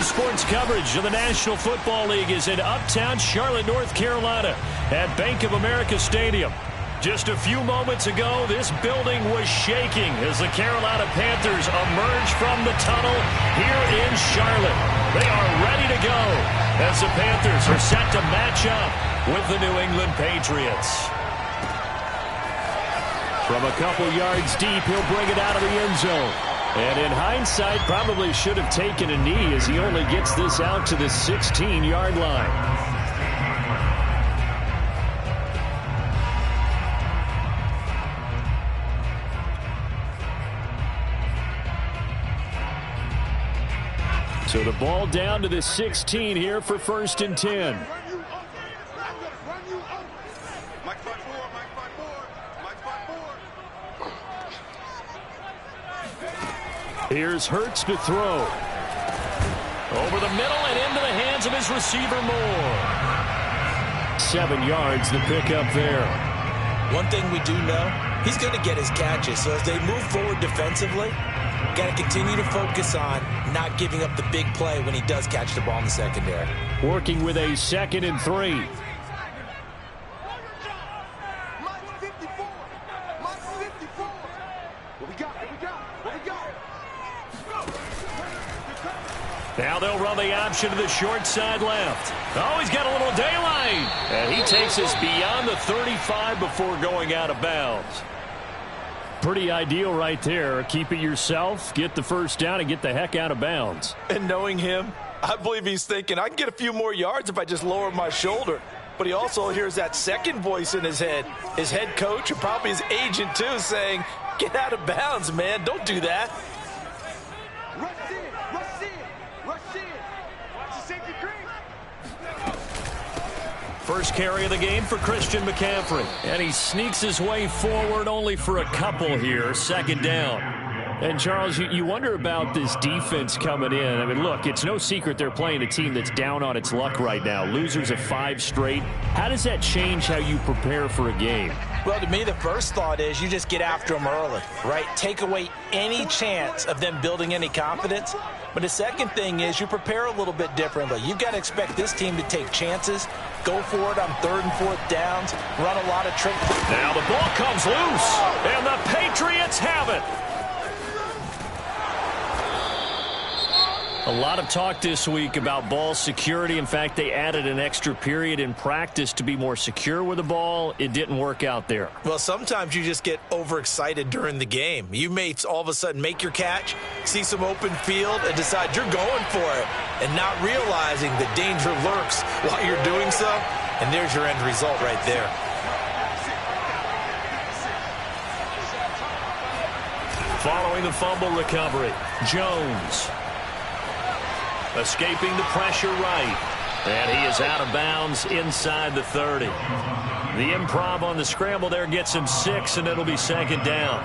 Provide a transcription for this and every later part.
Sports coverage of the National Football League is in uptown Charlotte, North Carolina at Bank of America Stadium. Just a few moments ago, this building was shaking as the Carolina Panthers emerge from the tunnel here in Charlotte. They are ready to go as the Panthers are set to match up with the New England Patriots. From a couple yards deep, he'll bring it out of the end zone. And in hindsight, probably should have taken a knee as he only gets this out to the 16-yard line. So the ball down to the 16 here for 1st and 10. Here's Hurts to throw. Over the middle and into the hands of his receiver Moore. 7 yards the pickup there. One thing we do know, he's going to get his catches. So as they move forward defensively, got to continue to focus on not giving up the big play when he does catch the ball in the secondary. Working with a 2nd and 3. Now they'll run the option to the short side left. Oh, he's got a little daylight. And he takes us beyond the 35 before going out of bounds. Pretty ideal right there. Keep it yourself, get the first down, and get the heck out of bounds. And knowing him, I believe he's thinking, I can get a few more yards if I just lower my shoulder. But he also hears that second voice in his head. His head coach, and probably his agent too, saying, get out of bounds, man. Don't do that. First carry of the game for Christian McCaffrey. And he sneaks his way forward only for a couple here. 2nd down. And, Charles, you wonder about this defense coming in. I mean, look, it's no secret they're playing a team that's down on its luck right now. Losers of 5 straight. How does that change how you prepare for a game? Well, to me, the first thought is you just get after them early, right? Take away any chance of them building any confidence. But the second thing is you prepare a little bit differently. You've got to expect this team to take chances, go for it on 3rd and 4th downs, run a lot of tricks. Now the ball comes loose, and the Patriots have it. A lot of talk this week about ball security. In fact, they added an extra period in practice to be more secure with the ball. It didn't work out there. Well, sometimes you just get overexcited during the game. You may all of a sudden make your catch, see some open field, and decide you're going for it, and not realizing the danger lurks while you're doing so. And there's your end result right there. Following the fumble recovery, Jones. Escaping the pressure right. And he is out of bounds inside the 30. The improv on the scramble there gets him 6, and it'll be 2nd down.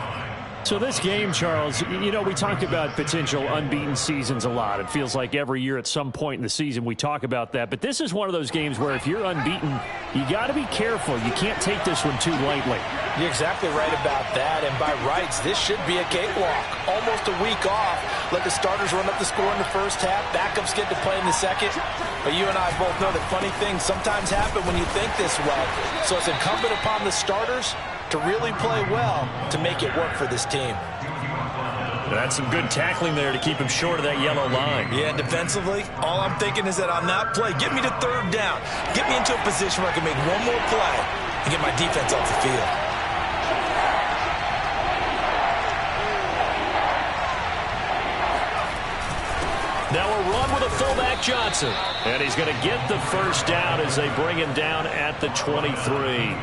So this game, Charles, you know, we talk about potential unbeaten seasons a lot. It feels like every year at some point in the season we talk about that. But this is one of those games where if you're unbeaten, you got to be careful. You can't take this one too lightly. You're exactly right about that. And by rights, this should be a cakewalk. Almost a week off. Let the starters run up the score in the first half. Backups get to play in the second. But you and I both know that funny things sometimes happen when you think this way. So it's incumbent upon the starters to really play well to make it work for this team. That's some good tackling there to keep him short of that yellow line. Yeah, defensively, all I'm thinking is that on that play, get me to 3rd down. Get me into a position where I can make one more play and get my defense off the field. Now a run with a fullback Johnson. And he's going to get the first down as they bring him down at the 23.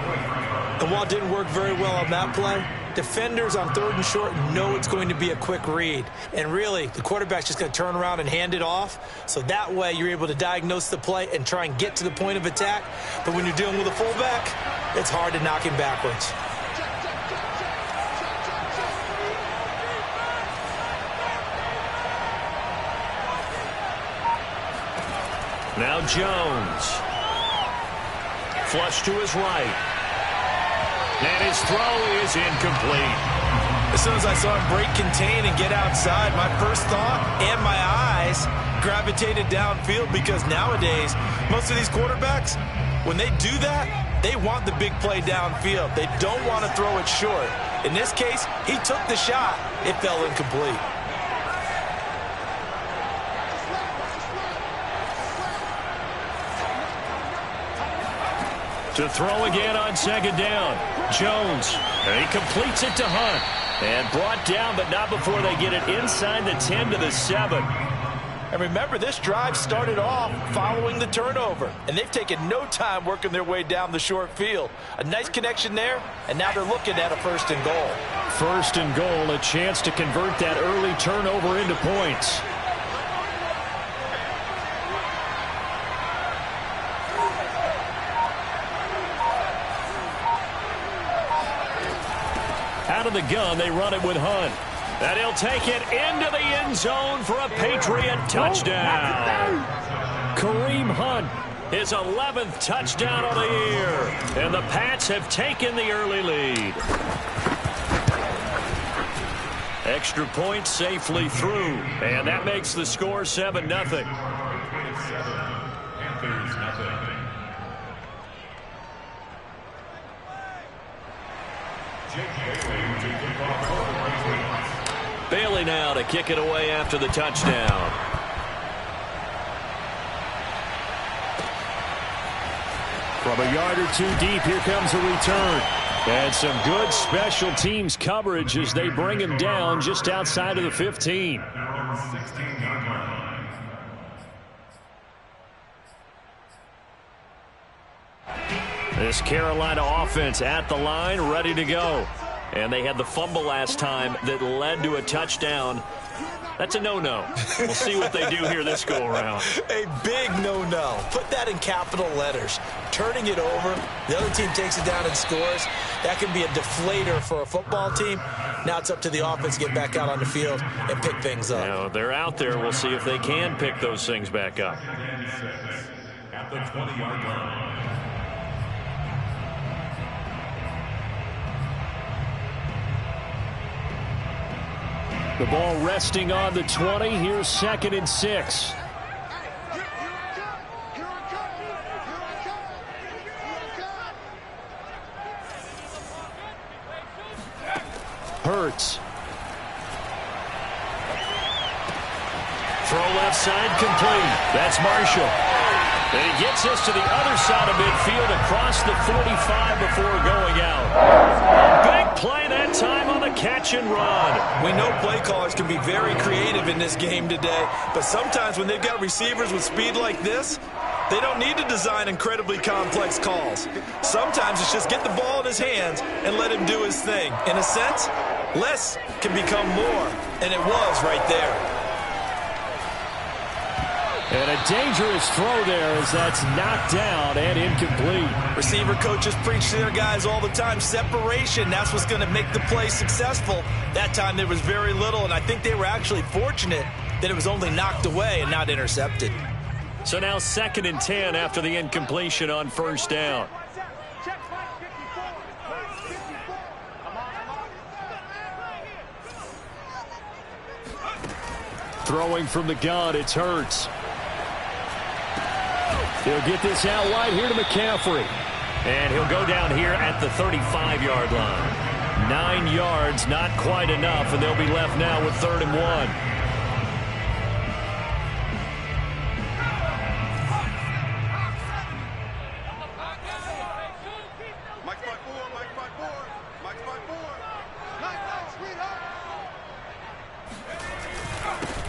And while it didn't work very well on that play, defenders on 3rd and short know it's going to be a quick read. And really, the quarterback's just going to turn around and hand it off. So that way, you're able to diagnose the play and try and get to the point of attack. But when you're dealing with a fullback, it's hard to knock him backwards. Now Jones. Flush to his right. And his throw is incomplete. As soon as I saw him break contain and get outside, my first thought and my eyes gravitated downfield, because nowadays, most of these quarterbacks, when they do that, they want the big play downfield. They don't want to throw it short. In this case, he took the shot. It fell incomplete. To throw again on second down. Jones, and he completes it to Hunt. And brought down, but not before they get it inside the 10 to the 7. And remember, this drive started off following the turnover, and they've taken no time working their way down the short field. A nice connection there, and now they're looking at a 1st and goal. 1st and goal, a chance to convert that early turnover into points. Out of the gun, they run it with Hunt. And he'll take it into the end zone for a Patriot touchdown. Kareem Hunt, his 11th touchdown of the year. And the Pats have taken the early lead. Extra point safely through. And that makes the score 7-0. Panthers nothing. Bailey now to kick it away after the touchdown. From a yard or two deep, here comes a return. And some good special teams coverage as they bring him down just outside of the 15. This Carolina offense at the line, ready to go. And they had the fumble last time that led to a touchdown. That's a no-no. We'll see what they do here this go-around. A big no-no. Put that in capital letters. Turning it over, the other team takes it down and scores. That can be a deflator for a football team. Now it's up to the offense to get back out on the field and pick things up. Now, they're out there. We'll see if they can pick those things back up. At the 20-yard line. The ball resting on the 20. Here's 2nd and 6. Hurts. Throw left side complete. That's Marshall. And he gets us to the other side of midfield across the 45 before going out. Big play that time on the catch and run. We know play callers can be very creative in this game today, but sometimes when they've got receivers with speed like this, they don't need to design incredibly complex calls. Sometimes it's just get the ball in his hands and let him do his thing. In a sense, less can become more, and it was right there. And a dangerous throw there as that's knocked down and incomplete. Receiver coaches preach to their guys all the time. Separation, that's what's going to make the play successful. That time there was very little, and I think they were actually fortunate that it was only knocked away and not intercepted. So now 2nd and 10 after the incompletion on 1st down. Throwing from the gun, it's Hurts. He'll get this out wide here to McCaffrey. And he'll go down here at the 35-yard line. 9 yards, not quite enough, and they'll be left now with 3rd and 1.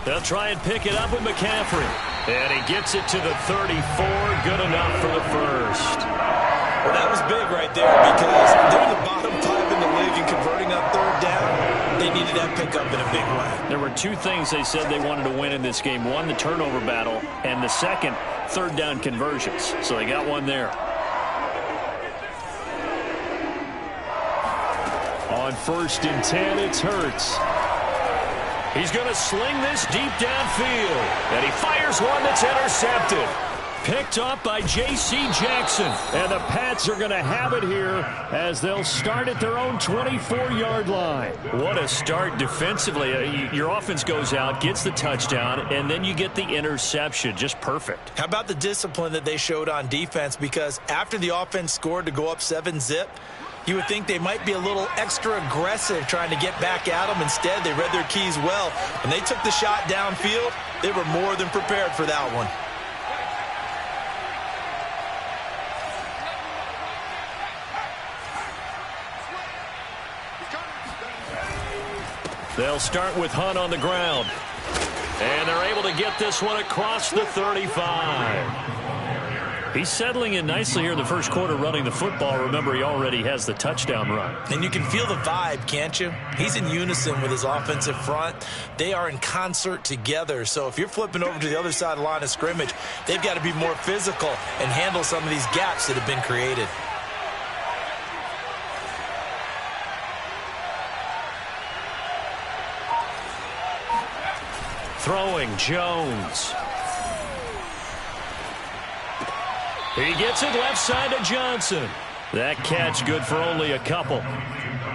They'll try and pick it up with McCaffrey. And he gets it to the 34. Good enough for the first. Well, that was big right there because they're the bottom 5 in the league and converting on 3rd down. They needed that pickup in a big way. There were 2 things they said they wanted to win in this game. One, the turnover battle, and the second, 3rd down conversions. So they got one there. On 1st and 10, it's Hurts. He's going to sling this deep downfield. And he fires one that's intercepted. Picked off by J.C. Jackson. And the Pats are going to have it here as they'll start at their own 24-yard line. What a start defensively. Your offense goes out, gets the touchdown, and then you get the interception. Just perfect. How about the discipline that they showed on defense? Because after the offense scored to go up 7-zip, you would think they might be a little extra aggressive trying to get back at them. Instead, they read their keys well. When they took the shot downfield, they were more than prepared for that one. They'll start with Hunt on the ground. And they're able to get this one across the 35. He's settling in nicely here in the first quarter running the football. Remember, he already has the touchdown run. And you can feel the vibe, can't you? He's in unison with his offensive front. They are in concert together. So if you're flipping over to the other side of the line of scrimmage, they've got to be more physical and handle some of these gaps that have been created. Throwing Jones. He gets it left side to Johnson. That catch good for only a couple.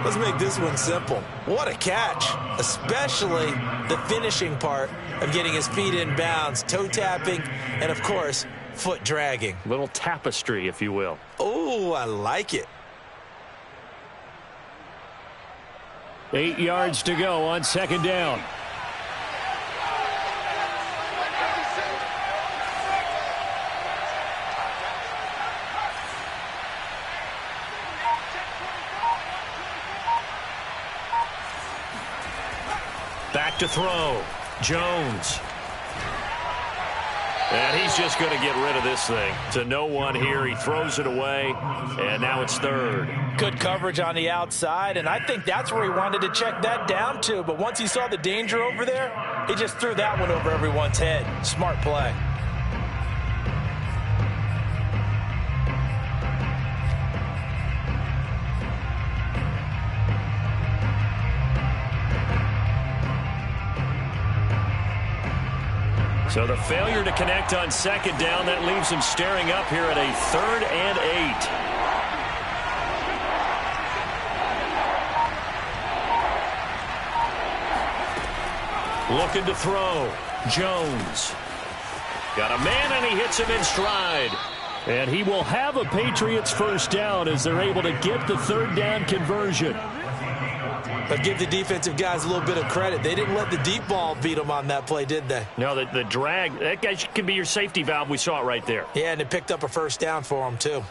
Let's make this one simple. What a catch, especially the finishing part of getting his feet in bounds, toe tapping, and of course, foot dragging. Little tapestry, if you will. Oh, I like it. 8 yards to go on second down. Back to throw. Jones. And he's just going to get rid of this thing. To no one here. He throws it away. And now it's third. Good coverage on the outside. And I think that's where he wanted to check that down to. But once he saw the danger over there, he just threw that one over everyone's head. Smart play. So the failure to connect on second down, that leaves him staring up here at a 3rd and 8. Looking to throw. Jones. Got a man, and he hits him in stride. And he will have a Patriots first down as they're able to get the 3rd down conversion. But give the defensive guys a little bit of credit. They didn't let the deep ball beat them on that play, did they? No, the drag, that guy could be your safety valve. We saw it right there. Yeah, and it picked up a first down for them, too.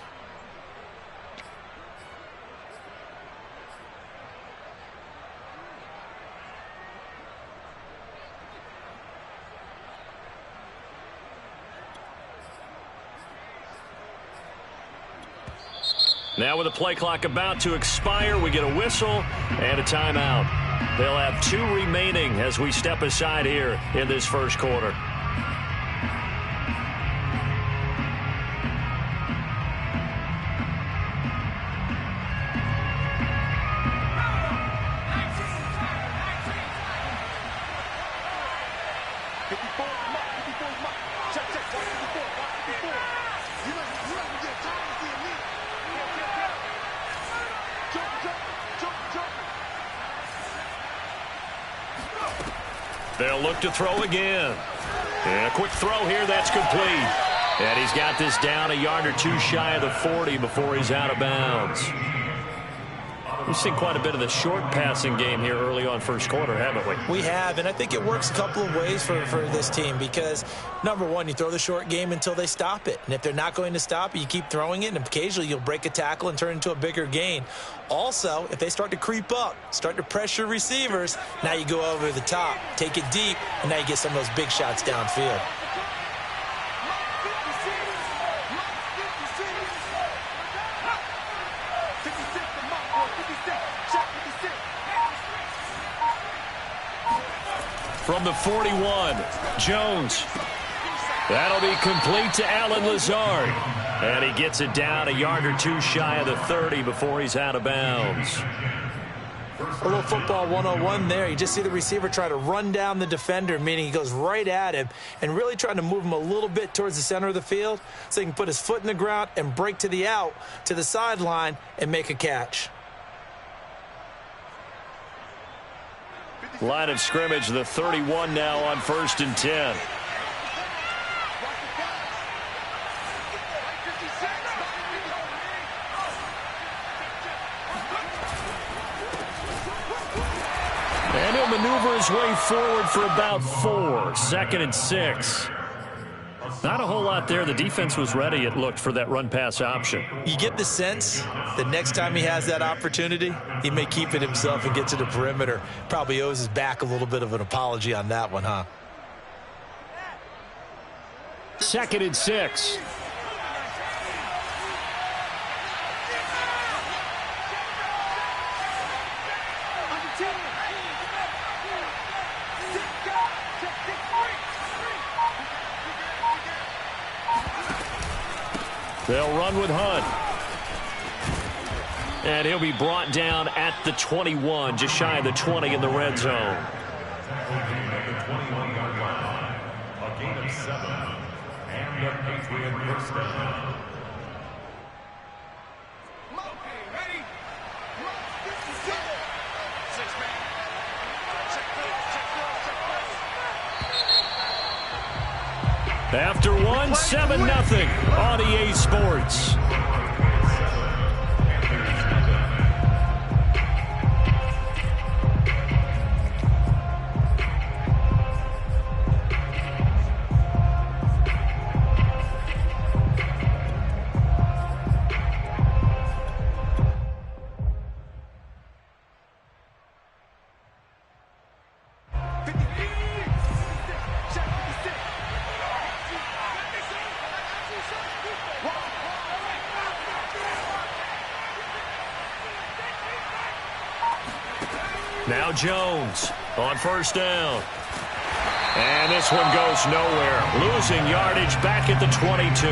Now with the play clock about to expire, we get a whistle and a timeout. They'll have 2 remaining as we step aside here in this first quarter. They'll look to throw again. And a quick throw here, that's complete. And he's got this down a yard or 2 shy of the 40 before he's out of bounds. We've seen quite a bit of the short passing game here early on first quarter, haven't we? We have, and I think it works a couple of ways for this team because, number one, you throw the short game until they stop it. And if they're not going to stop it, you keep throwing it, and occasionally you'll break a tackle and turn into a bigger gain. Also, if they start to creep up, start to pressure receivers, now you go over the top, take it deep, and now you get some of those big shots downfield. From the 41, Jones. That'll be complete to Allen Lazard. And he gets it down a yard or 2 shy of the 30 before he's out of bounds. A little football 101 there. You just see the receiver try to run down the defender, meaning he goes right at him and really trying to move him a little bit towards the center of the field so he can put his foot in the ground and break to the out, to the sideline, and make a catch. Line of scrimmage, the 31 now on 1st and 10. And he'll maneuver his way forward for about 4. 2nd and 6. Not a whole lot there. The defense was ready, it looked, for that run-pass option. You get the sense that next time he has that opportunity, he may keep it himself and get to the perimeter. Probably owes his back a little bit of an apology on that one, huh? 2nd and 6. They'll run with Hunt. And he'll be brought down at the 21, just shy of the 20 in the red zone. At the 21-yard line, a gain of 7, and a Patriot first down. After 1, 7-0 on EA Sports. Now Jones on 1st down. And this one goes nowhere. Losing yardage back at the 22.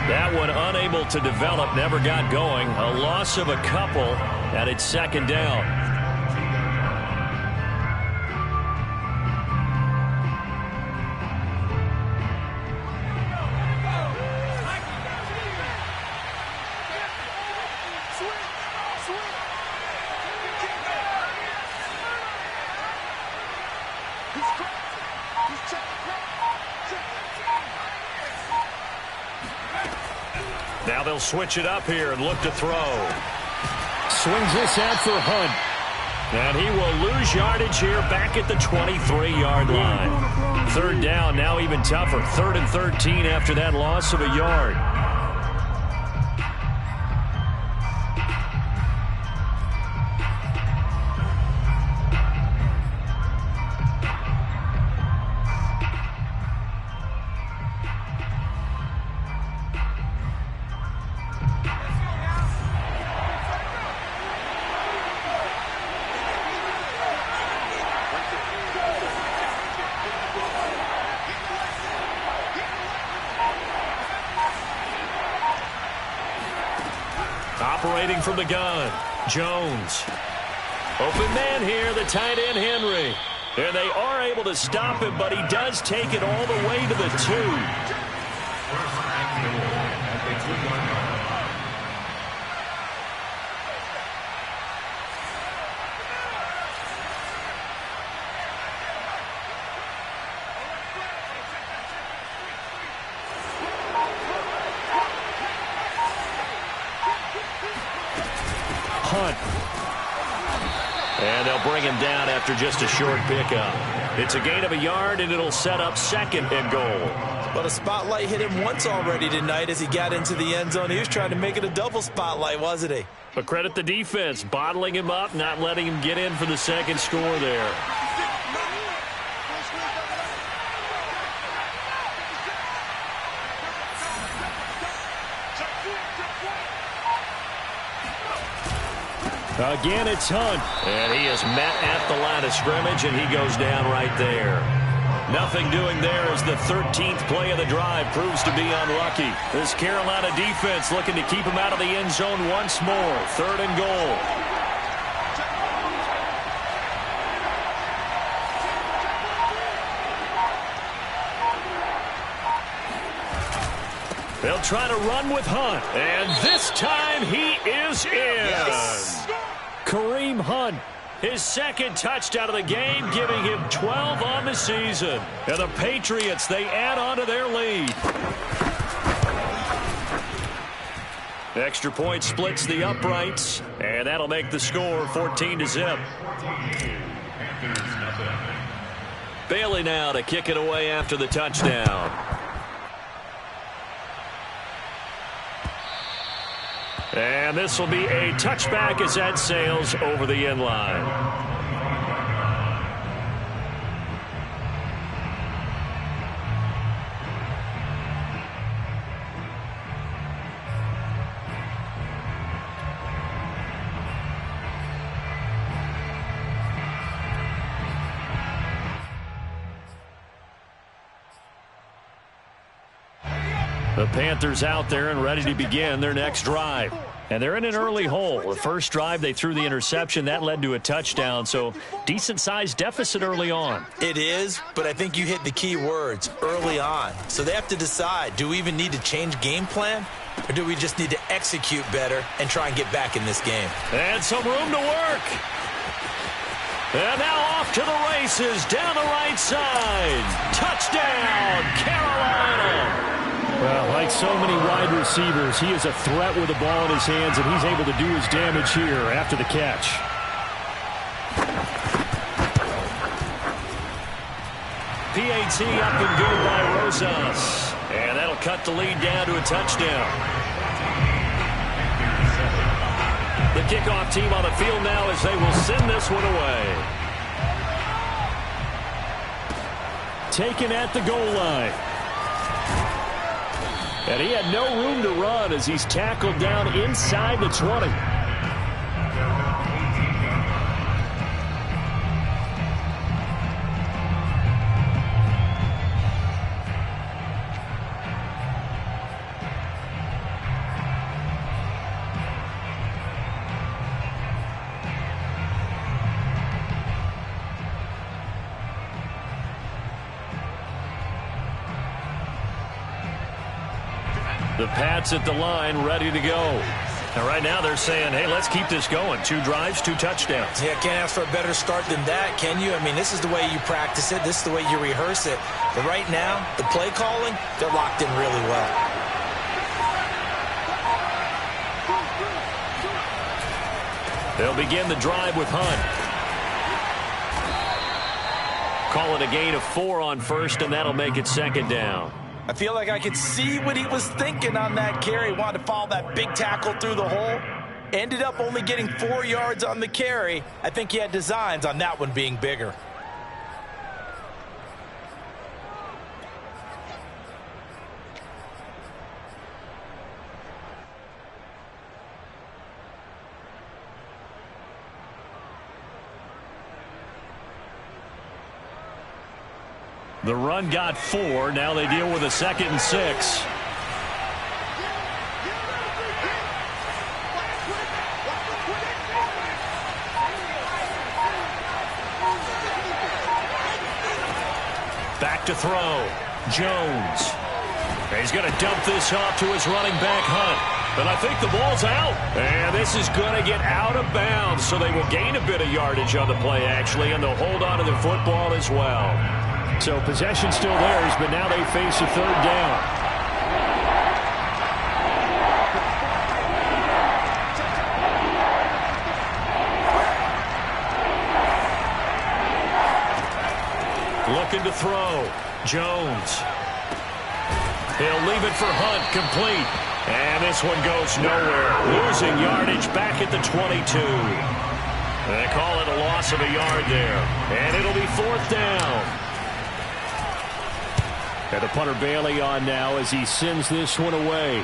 That one unable to develop, never got going. A loss of a couple, and it's 2nd down. Now they'll switch it up here and look to throw. Swings this out for Hunt. And he will lose yardage here back at the 23-yard line. 3rd down, now even tougher. 3rd and 13 after that loss of a yard. Operating from the gun, Jones. Open man here, the tight end Henry. And they are able to stop him, but he does take it all the way to the 2. Hunt. And they'll bring him down after just a short pickup. It's a gain of a yard, and it'll set up 2nd and goal. Well, the spotlight hit him once already tonight as he got into the end zone. He was trying to make it a double spotlight, wasn't he? But credit the defense, bottling him up, not letting him get in for the 2nd score there. Again, it's Hunt. And he is met at the line of scrimmage, and he goes down right there. Nothing doing there as the 13th play of the drive proves to be unlucky. This Carolina defense looking to keep him out of the end zone once more. 3rd and goal. They'll try to run with Hunt. And this time he is in. Yes. Kareem Hunt, his second touchdown of the game, giving him 12 on the season. And the Patriots, they add on to their lead. Extra point splits the uprights, and that'll make the score 14-0. Bailey now to kick it away after the touchdown. And this will be a touchback as that sails over the end line. The Panthers out there and ready to begin their next drive. And they're in an early hole. The first drive, they threw the interception. That led to a touchdown, so decent-sized deficit early on. It is, but I think you hit the key words, early on. So they have to decide, do we even need to change game plan, or do we just need to execute better and try and get back in this game? And some room to work. And now off to the races down the right side. Touchdown, Carolina. Well, like so many wide receivers, he is a threat with the ball in his hands, and he's able to do his damage here after the catch. PAT up and good by Rzsl. And that'll cut the lead down to a touchdown. The kickoff team on the field now as they will send this one away. Taken at the goal line. And he had no room to run as he's tackled down inside the 20. The Pats at the line, ready to go. And right now they're saying, hey, let's keep this going. 2 drives, 2 touchdowns. Yeah, can't ask for a better start than that, can you? I mean, this is the way you practice it. This is the way you rehearse it. But right now, the play calling, they're locked in really well. They'll begin the drive with Hunt. Call it a gain of 4 on first, and that'll make it second down. I feel like I could see what he was thinking on that carry. Wanted to follow that big tackle through the hole. Ended up only getting 4 yards on the carry. I think he had designs on that one being bigger. The run got 4. Now they deal with a 2nd and 6. Back to throw. Jones. He's going to dump this off to his running back, Hunt. And I think the ball's out. And this is going to get out of bounds, so they will gain a bit of yardage on the play, actually, and they'll hold on to the football as well. So possession still theirs, but now they face a 3rd down. Looking to throw. Jones. He'll leave it for Hunt, complete. And this one goes nowhere. Losing yardage back at the 22. They call it a loss of a yard there. And it'll be 4th down. And the punter Bailey on now as he sends this one away.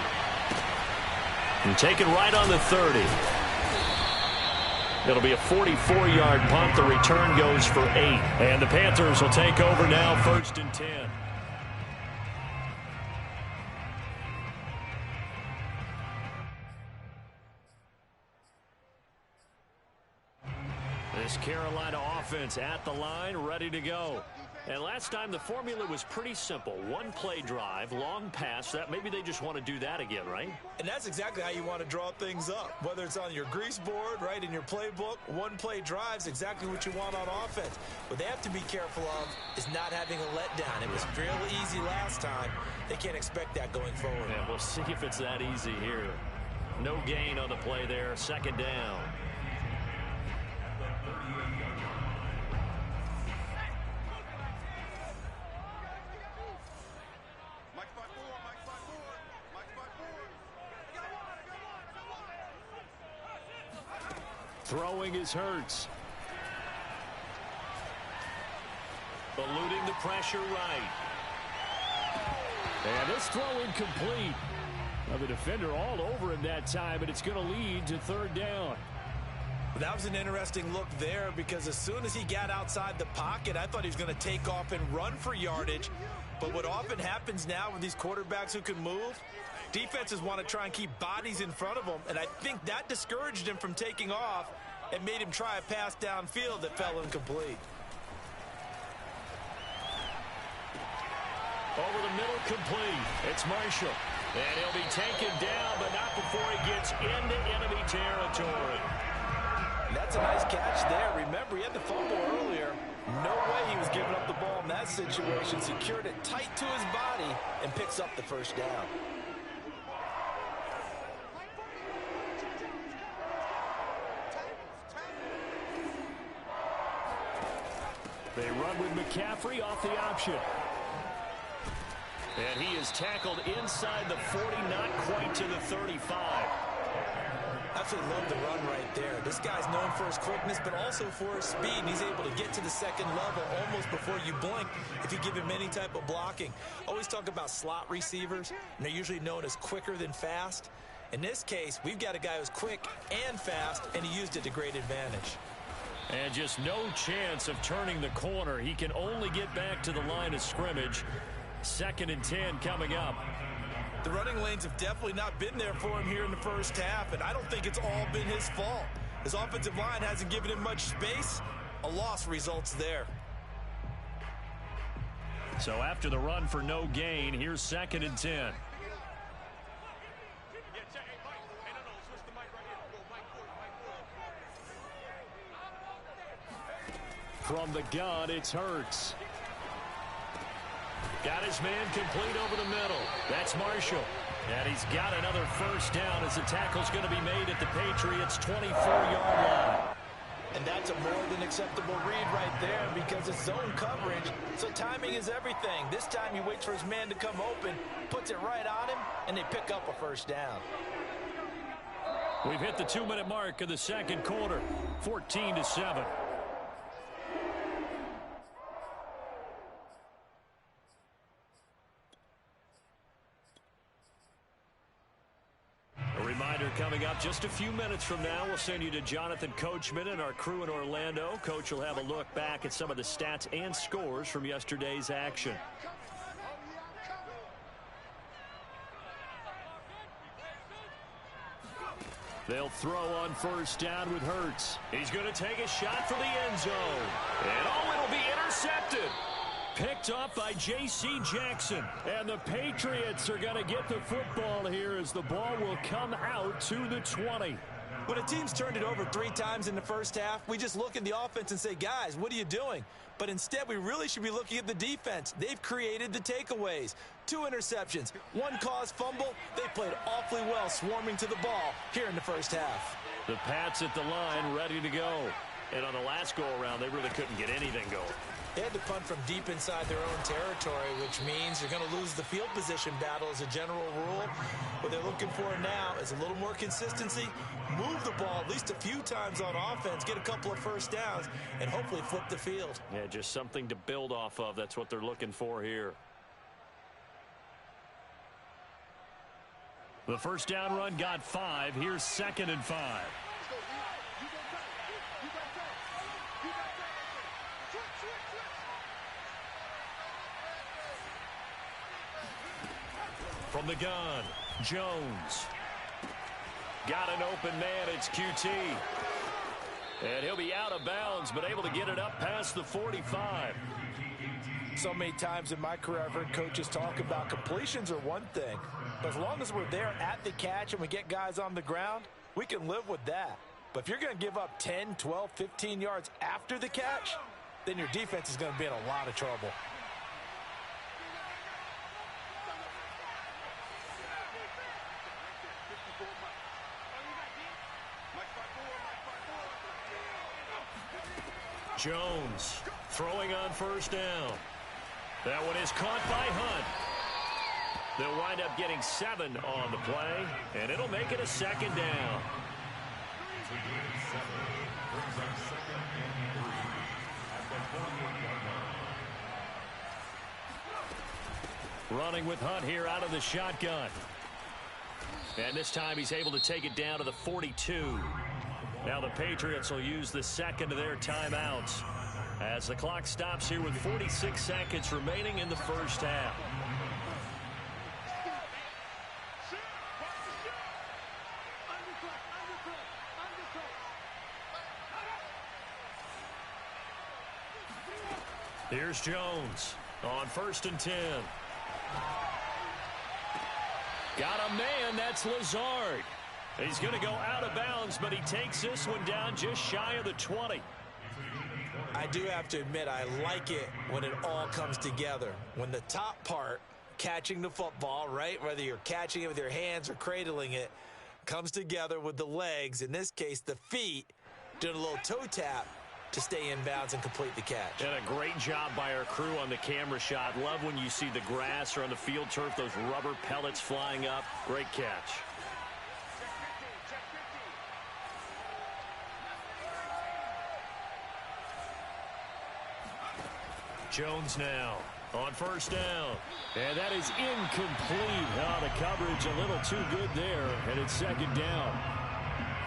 And taken right on the 30. It'll be a 44-yard punt. The return goes for 8. And the Panthers will take over now, 1st and 10. This Carolina offense at the line, ready to go. And last time the formula was pretty simple. One play drive, long pass. That maybe they just want to do that again, right? And that's exactly how you want to draw things up. Whether it's on your grease board, right, in your playbook, one play drive's exactly what you want on offense. What they have to be careful of is not having a letdown. It was fairly easy last time. They can't expect that going forward. And we'll see if it's that easy here. No gain on the play there. Second down. Throwing is Hurts. Eluding the pressure right. And this throw incomplete. Now the defender all over him that time, and it's going to lead to third down. That was an interesting look there because as soon as he got outside the pocket, I thought he was going to take off and run for yardage. But what often happens now with these quarterbacks who can move, defenses want to try and keep bodies in front of them, and I think that discouraged him from taking off and made him try a pass downfield that fell incomplete. Over the middle, complete. It's Marshall. And he'll be taken down, but not before he gets into enemy territory. That's a nice catch there. Remember, he had the fumble earlier. No way he was giving up the ball in that situation. Secured it tight to his body and picks up the first down. They run with McCaffrey off the option. And he is tackled inside the 40, not quite to the 35. Absolutely love the run right there. This guy's known for his quickness, but also for his speed. And he's able to get to the second level almost before you blink if you give him any type of blocking. Always talk about slot receivers, and they're usually known as quicker than fast. In this case, we've got a guy who's quick and fast, and he used it to great advantage. And just no chance of turning the corner. He can only get back to the line of scrimmage. 2nd and 10 coming up. The running lanes have definitely not been there for him here in the first half, and I don't think it's all been his fault. His offensive line hasn't given him much space. A loss results there. So after the run for no gain, here's 2nd and 10. From the gun, it's Hurts. Got his man complete over the middle. That's Marshall. And he's got another first down as the tackle's going to be made at the Patriots' 24-yard line. And that's a more than acceptable read right there because it's zone coverage, so timing is everything. This time he waits for his man to come open, puts it right on him, and they pick up a first down. We've hit the 2-minute mark of the second quarter, 14-7. Reminder coming up just a few minutes from now. We'll send you to Jonathan Coachman and our crew in Orlando. Coach will have a look back at some of the stats and scores from yesterday's action. They'll throw on first down with Hurts. He's going to take a shot for the end zone. And it'll be intercepted. Picked up by J.C. Jackson. And the Patriots are going to get the football here as the ball will come out to the 20. When a team's turned it over 3 times in the first half, we just look at the offense and say, guys, what are you doing? But instead, we really should be looking at the defense. They've created the takeaways. 2 interceptions, 1 caused fumble. They played awfully well swarming to the ball here in the first half. The Pats at the line ready to go. And on the last go-around, they really couldn't get anything going. They had to punt from deep inside their own territory, which means you're going to lose the field position battle as a general rule. What they're looking for now is a little more consistency, move the ball at least a few times on offense, get a couple of first downs, and hopefully flip the field. Yeah, just something to build off of. That's what they're looking for here. The first down run got 5. Here's 2nd and 5. From the gun, Jones. Got an open man, it's QT. And he'll be out of bounds, but able to get it up past the 45. So many times in my career, I've heard coaches talk about completions are one thing. But as long as we're there at the catch and we get guys on the ground, we can live with that. But if you're going to give up 10, 12, 15 yards after the catch, then your defense is going to be in a lot of trouble. Jones throwing on first down. That one is caught by Hunt. They'll wind up getting 7 on the play, and it'll make it a second down. Running with Hunt here out of the shotgun. And this time he's able to take it down to the 42. Now the Patriots will use the second of their timeouts as the clock stops here with 46 seconds remaining in the first half. Here's Jones on 1st and 10. Got a man, that's Lazard. He's going to go out of bounds, but he takes this one down just shy of the 20. I do have to admit, I like it when it all comes together. When the top part, catching the football, right, whether you're catching it with your hands or cradling it, comes together with the legs, in this case the feet, doing a little toe tap to stay in bounds and complete the catch. And a great job by our crew on the camera shot. Love when you see the grass or on the field turf, those rubber pellets flying up. Great catch. Jones now on first down. And that is incomplete. Oh, the coverage a little too good there, and it's second down.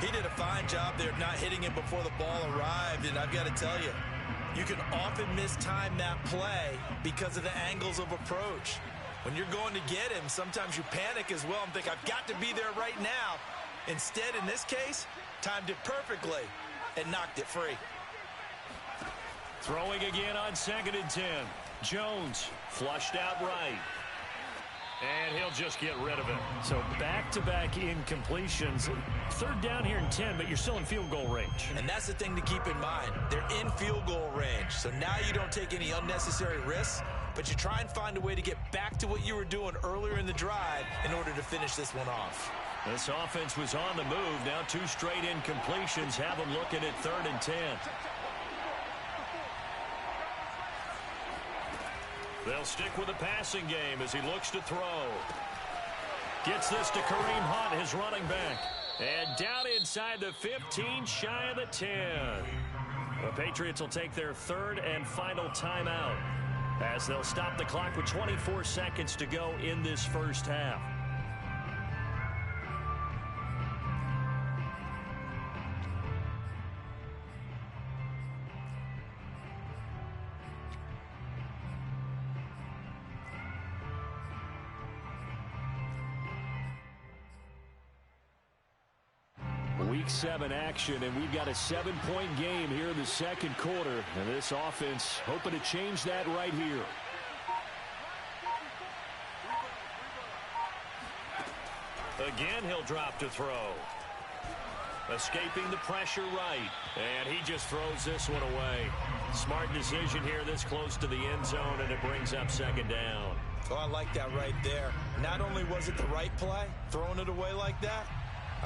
He did a fine job there of not hitting him before the ball arrived, and I've got to tell you, you can often mistime that play because of the angles of approach. When you're going to get him, sometimes you panic as well and think, I've got to be there right now. Instead, in this case, timed it perfectly and knocked it free. Throwing again on 2nd and 10. Jones flushed out right. And he'll just get rid of it. So back-to-back incompletions. 3rd down here and 10, but you're still in field goal range. And that's the thing to keep in mind. They're in field goal range. So now you don't take any unnecessary risks, but you try and find a way to get back to what you were doing earlier in the drive in order to finish this one off. This offense was on the move. Now 2 straight incompletions have them looking at 3rd and 10. They'll stick with the passing game as he looks to throw. Gets this to Kareem Hunt, his running back. And down inside the 15, shy of the 10. The Patriots will take their 3rd and final timeout as they'll stop the clock with 24 seconds to go in this first half. Week 7 action, and we've got a 7-point game here in the second quarter. And this offense hoping to change that right here. Again, he'll drop to throw. Escaping the pressure right. And he just throws this one away. Smart decision here this close to the end zone, and it brings up 2nd down. Oh, I like that right there. Not only was it the right play, throwing it away like that,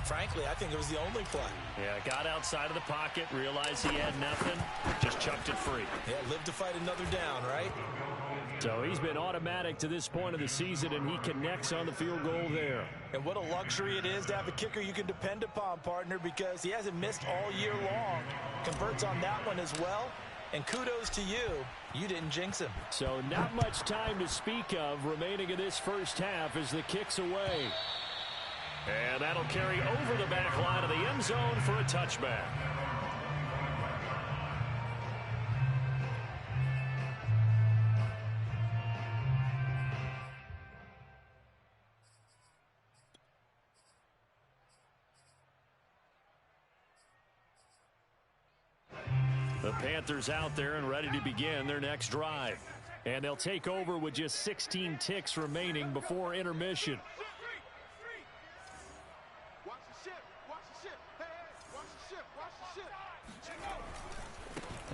frankly, I think it was the only play. Yeah, got outside of the pocket, realized he had nothing, just chucked it free. Yeah, live to fight another down, right? So he's been automatic to this point of the season, and he connects on the field goal there. And what a luxury it is to have a kicker you can depend upon, partner, because he hasn't missed all year long. Converts on that one as well. And kudos to you. You didn't jinx him. So not much time to speak of remaining in this first half as the kick's away. And that'll carry over the back line of the end zone for a touchback. The Panthers out there and ready to begin their next drive. And they'll take over with just 16 ticks remaining before intermission. Watch the ship. Watch the ship. Hey, watch the ship. Watch the ship.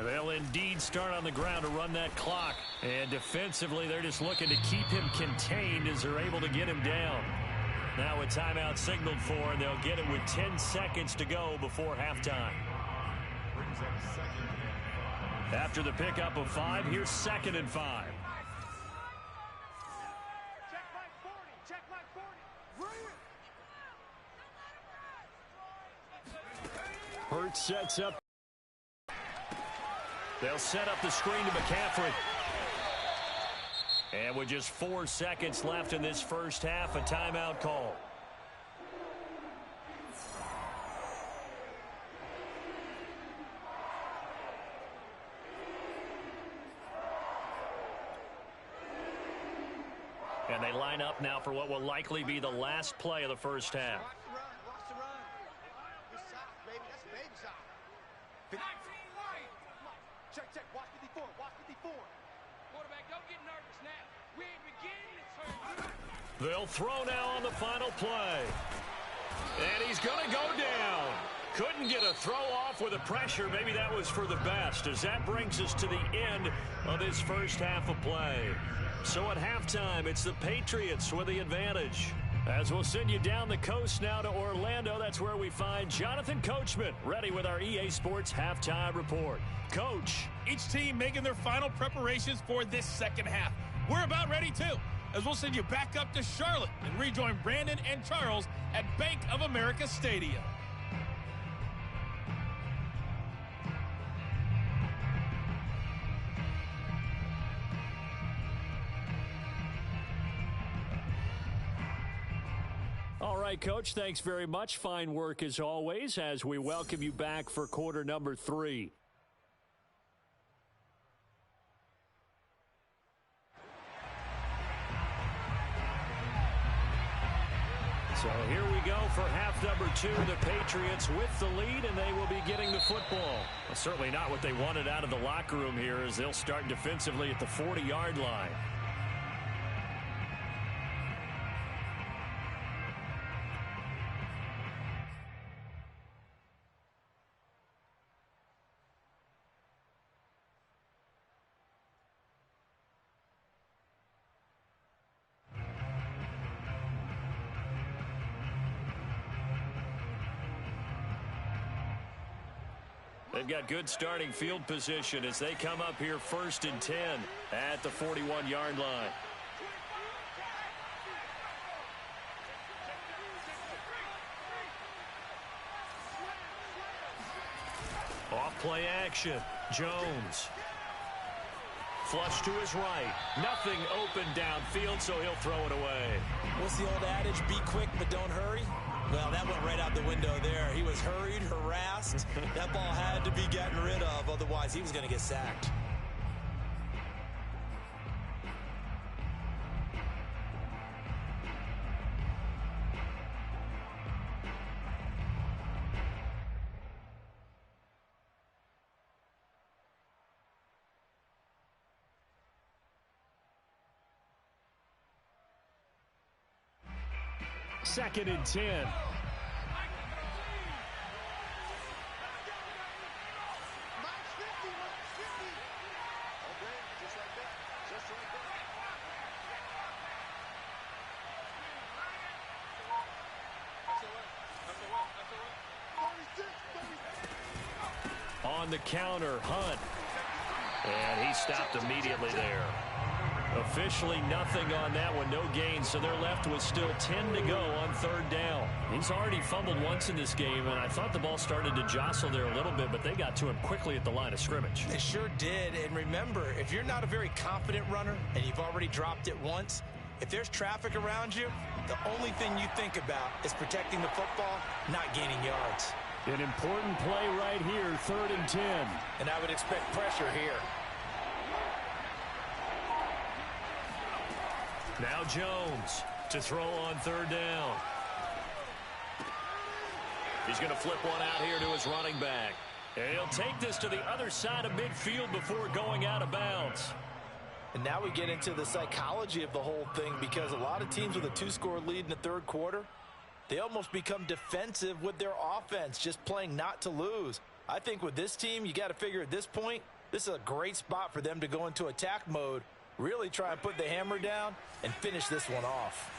They'll indeed start on the ground to run that clock. And defensively, they're just looking to keep him contained as they're able to get him down. Now a timeout signaled for, and they'll get it with 10 seconds to go before halftime. Brings up 2nd and 5. After the pickup of 5, here's 2nd and 5. Check like 40. Check like 40. Hurts sets up. They'll set up the screen to McCaffrey. And with just 4 seconds left in this first half, a timeout call. And they line up now for what will likely be the last play of the first half. Watch the run. Watch the run. Good shot, baby. That's a baby shot. Check, check. Watch 54. Watch 54. Quarterback, don't get nervous now. We ain't beginning to turn. They'll throw now on the final play. And he's going to go down. Couldn't get a throw off with the pressure. Maybe that was for the best, as that brings us to the end of this first half of play. So at halftime, it's the Patriots with the advantage. As we'll send you down the coast now to Orlando, that's where we find Jonathan Coachman, ready with our EA Sports Halftime Report. Coach. Each team making their final preparations for this second half. We're about ready, too, as we'll send you back up to Charlotte and rejoin Brandon and Charles at Bank of America Stadium. All right, Coach, thanks very much. Fine work as always as we welcome you back for quarter number 3. So here we go for half number 2. The Patriots with the lead, and they will be getting the football. Well, certainly not what they wanted out of the locker room here, as they'll start defensively at the 40-yard line. They've got good starting field position as they come up here 1st and 10 at the 41-yard line. Off play action. Jones. Flush to his right. Nothing open downfield, so he'll throw it away. What's the old adage? Be quick, but don't hurry. Well, that went right out the window there. He was hurried, harassed. That ball had to be gotten rid of, otherwise he was going to get sacked. Second and 10. Mine's 50. Okay, just like that. Just like that. That's On the counter, Hunt. And he stopped immediately there. Officially nothing on that one, no gain, so they're left with still 10 to go on 3rd down. He's already fumbled once in this game, and I thought the ball started to jostle there a little bit, but they got to him quickly at the line of scrimmage. They sure did, and remember, if you're not a very confident runner and you've already dropped it once, if there's traffic around you, the only thing you think about is protecting the football, not gaining yards. An important play right here, 3rd and 10. And I would expect pressure here. Now Jones to throw on 3rd down. He's going to flip one out here to his running back. And he'll take this to the other side of midfield before going out of bounds. And now we get into the psychology of the whole thing, because a lot of teams with a 2-score lead in the third quarter, they almost become defensive with their offense, just playing not to lose. I think with this team, you got to figure at this point, this is a great spot for them to go into attack mode, really try and put the hammer down and finish this one off.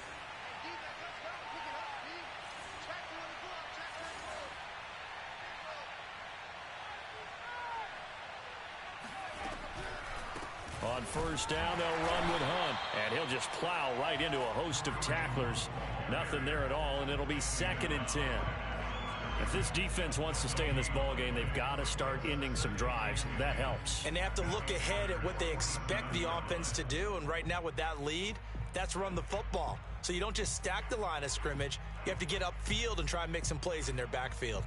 On first down, they'll run with Hunt, and he'll just plow right into a host of tacklers. Nothing there at all, and it'll be 2nd and 10. If this defense wants to stay in this ball game, they've got to start ending some drives. That helps. And they have to look ahead at what they expect the offense to do, and right now with that lead, that's run the football. So you don't just stack the line of scrimmage. You have to get upfield and try and make some plays in their backfield.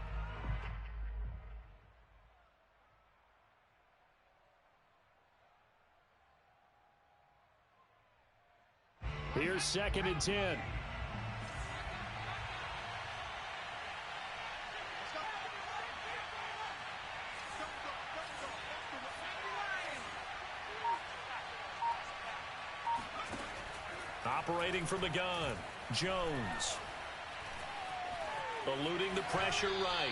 Here's 2nd and 10. Operating from the gun, Jones. Eluding the pressure right,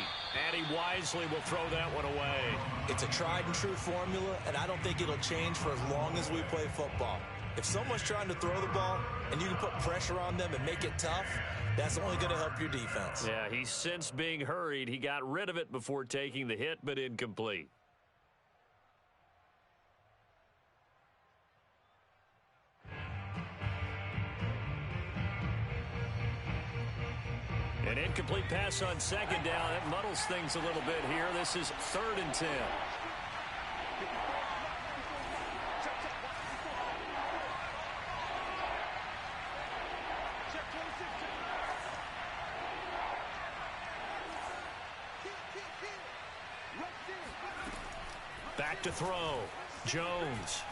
and he wisely will throw that one away. It's a tried and true formula, and I don't think it'll change for as long as we play football. If someone's trying to throw the ball and you can put pressure on them and make it tough, that's only going to help your defense. Yeah, he sensed being hurried. He got rid of it before taking the hit, but incomplete. An incomplete pass on 2nd down. That muddles things a little bit here. This is 3rd and 10. Back to throw. Jones.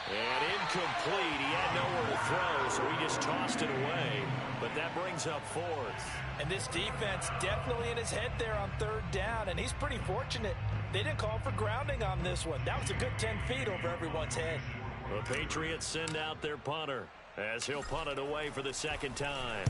And incomplete. He had nowhere to throw, so he just tossed it away. But that brings up 4th. And this defense definitely in his head there on 3rd down, and he's pretty fortunate. They didn't call for grounding on this one. That was a good 10 feet over everyone's head. The Patriots send out their punter as he'll punt it away for the 2nd time.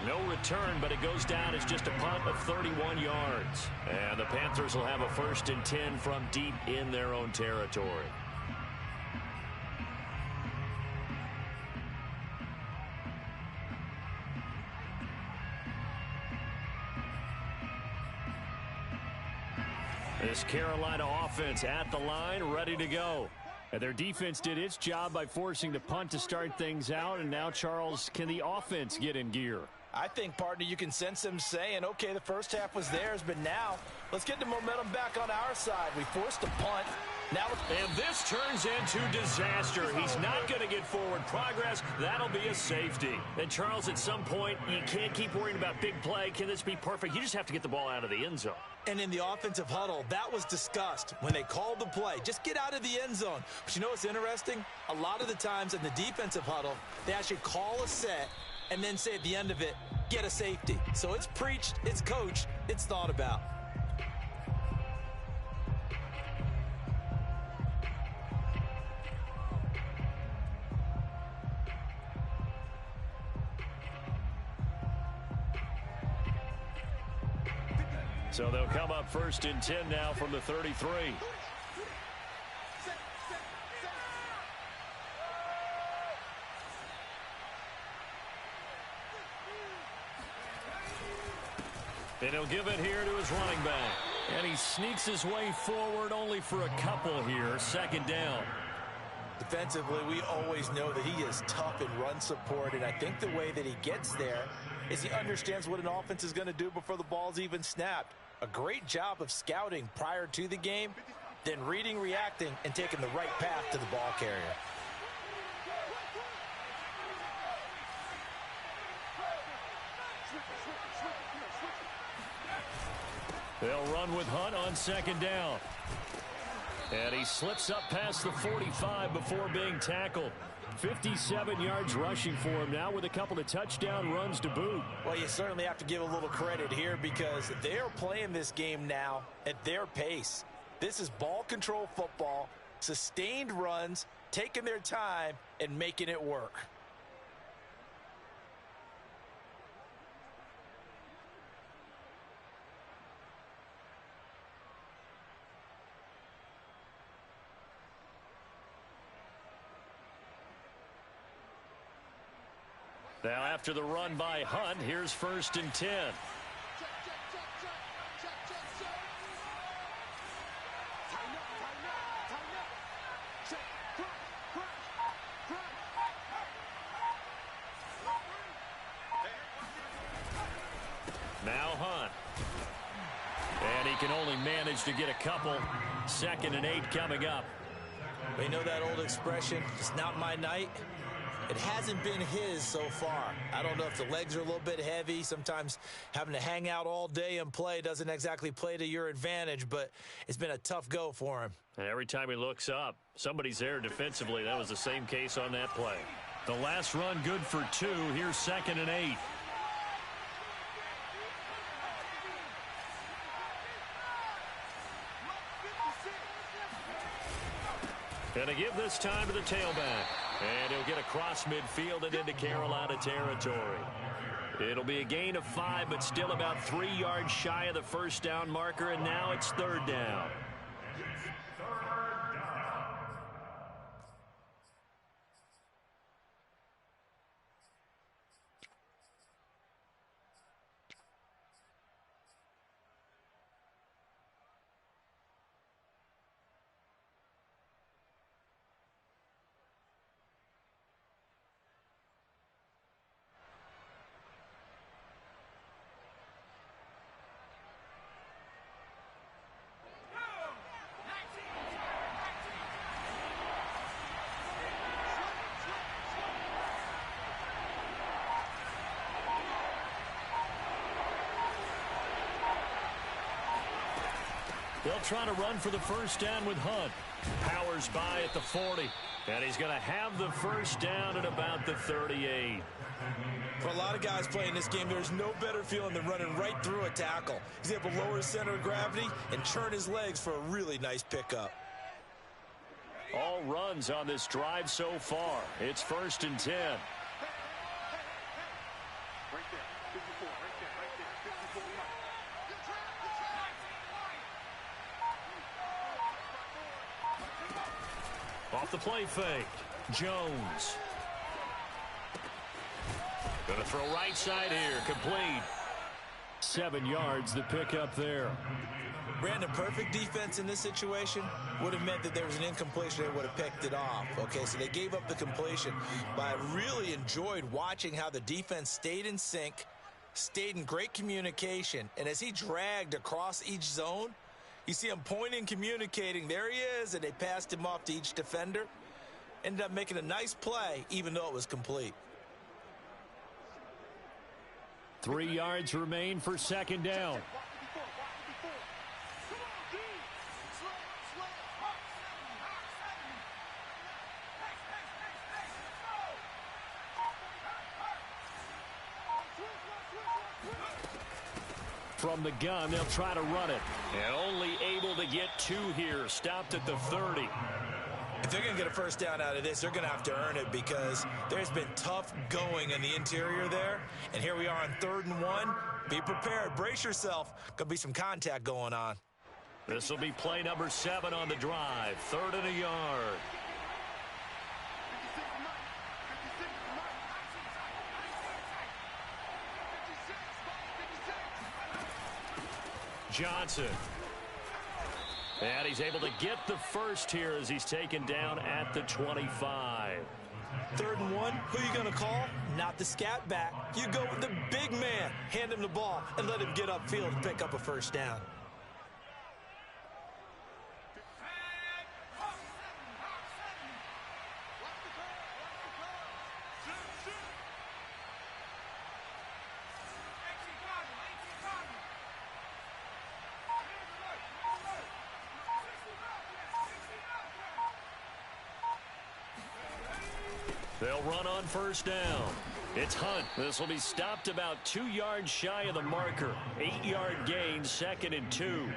No return, but it goes down as just a punt of 31 yards. And the Panthers will have a 1st and 10 from deep in their own territory. This Carolina offense at the line, ready to go. And their defense did its job by forcing the punt to start things out. And now, Charles, can the offense get in gear? I think, partner, you can sense them saying, okay, the first half was theirs, but now let's get the momentum back on our side. We forced a punt. Now, and this turns into disaster. He's not going to get forward progress. That'll be a safety. And, Charles, at some point, you can't keep worrying about big play. Can this be perfect? You just have to get the ball out of the end zone. And in the offensive huddle, that was discussed when they called the play. Just get out of the end zone. But you know what's interesting? A lot of the times in the defensive huddle, they actually call a set and then say at the end of it, get a safety. So it's preached, it's coached, it's thought about. So they'll come up 1st and 10 now from the 33. And he'll give it here to his running back. And he sneaks his way forward only for a couple here. 2nd down. Defensively, we always know that he is tough in run support, and I think the way that he gets there is he understands what an offense is going to do before the ball's even snapped. A great job of scouting prior to the game, then reading, reacting, and taking the right path to the ball carrier. They'll run with Hunt on 2nd down. And he slips up past the 45 before being tackled. 57 yards rushing for him now with a couple of touchdown runs to boot. Well, you certainly have to give a little credit here because they are playing this game now at their pace. This is ball control football, sustained runs, taking their time, and making it work. Now after the run by Hunt, here's 1st and 10. Now Hunt. And he can only manage to get a couple. 2nd and 8 coming up. We know that old expression, it's not my night. It hasn't been his so far. I don't know if the legs are a little bit heavy. Sometimes having to hang out all day and play doesn't exactly play to your advantage, but it's been a tough go for him. And every time he looks up, somebody's there defensively. That was the same case on that play. The last run good for 2. Here's 2nd and 8. And to give this time to the tailback. And he'll get across midfield and into Carolina territory. It'll be a gain of 5, but still about 3 yards shy of the first down marker, and now it's 3rd down. They'll try to run for the first down with Hunt. Powers by at the 40. And he's going to have the first down at about the 38. For a lot of guys playing this game, there's no better feeling than running right through a tackle. He's able to lower his center of gravity and churn his legs for a really nice pickup. All runs on this drive so far. It's 1st and 10. Right there, 54, right there, 54 yards. Off the play fake. Jones. Going to throw right side here. Complete. 7 yards the pickup there. Brandon, perfect defense in this situation would have meant that there was an incompletion. They would have picked it off. Okay, so they gave up the completion. But I really enjoyed watching how the defense stayed in sync, stayed in great communication. And as he dragged across each zone, you see him pointing, communicating. There he is, and they passed him off to each defender. Ended up making a nice play, even though it was complete. 3 yards remain for 2nd down. From the gun, they'll try to run it. And only able to get 2 here. Stopped at the 30. If they're going to get a first down out of this, they're going to have to earn it because there's been tough going in the interior there. And here we are on 3rd and 1. Be prepared. Brace yourself. Going to be some contact going on. This will be play number 7 on the drive. 3rd and a yard. Johnson. And he's able to get the first here as he's taken down at the 25. 3rd and 1, who are you going to call? Not the scat back. You go with the big man. Hand him the ball and let him get upfield and pick up a first down. They'll run on first down. It's Hunt. This will be stopped about 2 yards shy of the marker. 8-yard gain, 2nd and 2.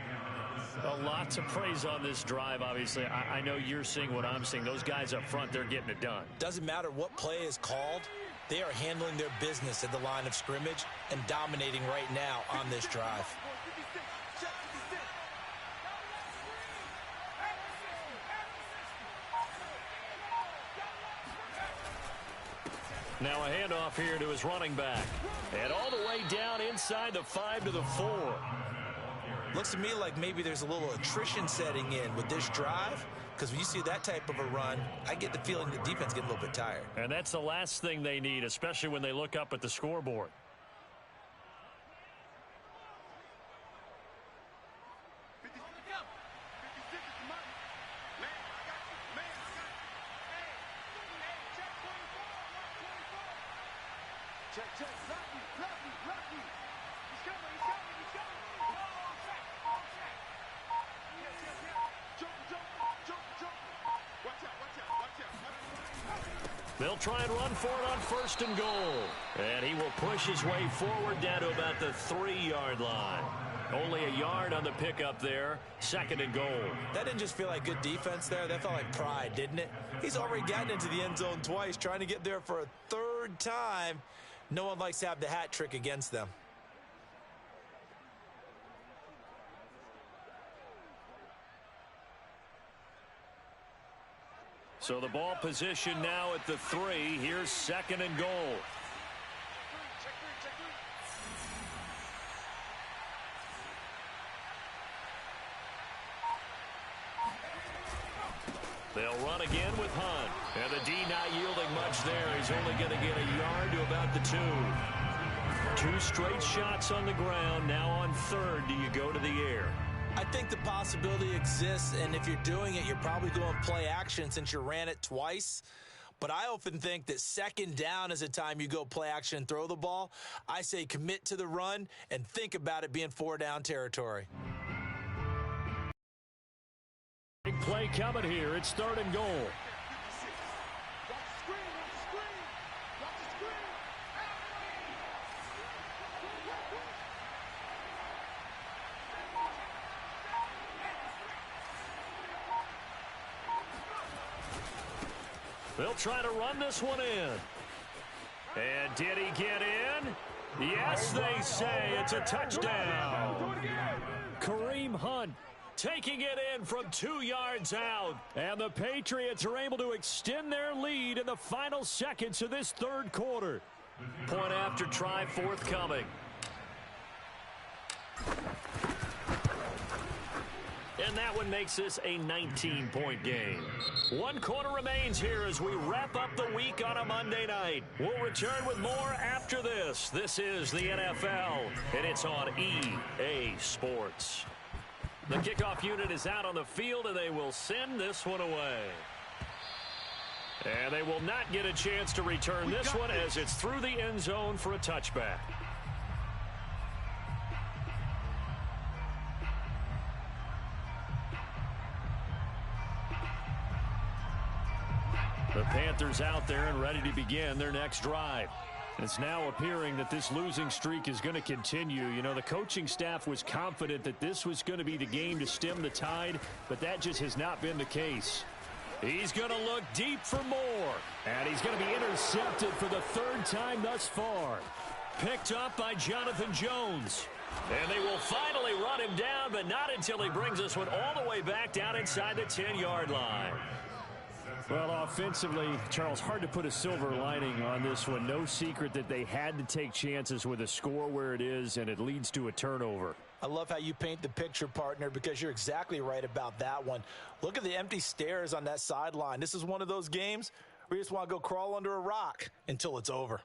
A lot to praise on this drive, obviously. I know you're seeing what I'm seeing. Those guys up front, they're getting it done. Doesn't matter what play is called. They are handling their business at the line of scrimmage and dominating right now on this drive. Now a handoff here to his running back. And all the way down inside the 5 to the 4. Looks to me like maybe there's a little attrition setting in with this drive, because when you see that type of a run, I get the feeling the defense getting a little bit tired. And that's the last thing they need, especially when they look up at the scoreboard. Check. Blocky. He's coming. Jump. Watch out. They'll try and run for it on 1st and goal. And he will push his way forward down to about the 3-yard line. Only a yard on the pickup there. 2nd and goal. That didn't just feel like good defense there. That felt like pride, didn't it? He's already gotten into the end zone twice, trying to get there for a 3rd time. No one likes to have the hat trick against them. So the ball position now at the 3. Here's 2nd and goal. They'll run again with Hunt. And the D not yielding much there. He's only going to get a yard to about the 2. 2 straight shots on the ground. Now on 3rd, do you go to the air? I think the possibility exists, and if you're doing it, you're probably going play action since you ran it twice. But I often think that 2nd down is a time you go play action and throw the ball. I say commit to the run and think about it being 4-down territory. Big play coming here. It's 3rd and goal. They'll try to run this one in. And did he get in? Yes, they say it's a touchdown. Kareem Hunt taking it in from 2 yards out. And the Patriots are able to extend their lead in the final seconds of this 3rd quarter. Point after try forthcoming. And that one makes this a 19-point game. 1 quarter remains here as we wrap up the week on a Monday night. We'll return with more after this. This is the NFL, and it's on EA Sports. The kickoff unit is out on the field, and they will send this one away. And they will not get a chance to return this one as it's through the end zone for a touchback. The Panthers out there and ready to begin their next drive. It's now appearing that this losing streak is going to continue. You know, the coaching staff was confident that this was going to be the game to stem the tide, but that just has not been the case. He's going to look deep for more, and he's going to be intercepted for the 3rd time thus far. Picked up by Jonathan Jones. And they will finally run him down, but not until he brings this one all the way back down inside the 10-yard line. Well, offensively, Charles, hard to put a silver lining on this one. No secret that they had to take chances with a score where it is, and it leads to a turnover. I love how you paint the picture, partner, because you're exactly right about that one. Look at the empty stairs on that sideline. This is one of those games where you just want to go crawl under a rock until it's over.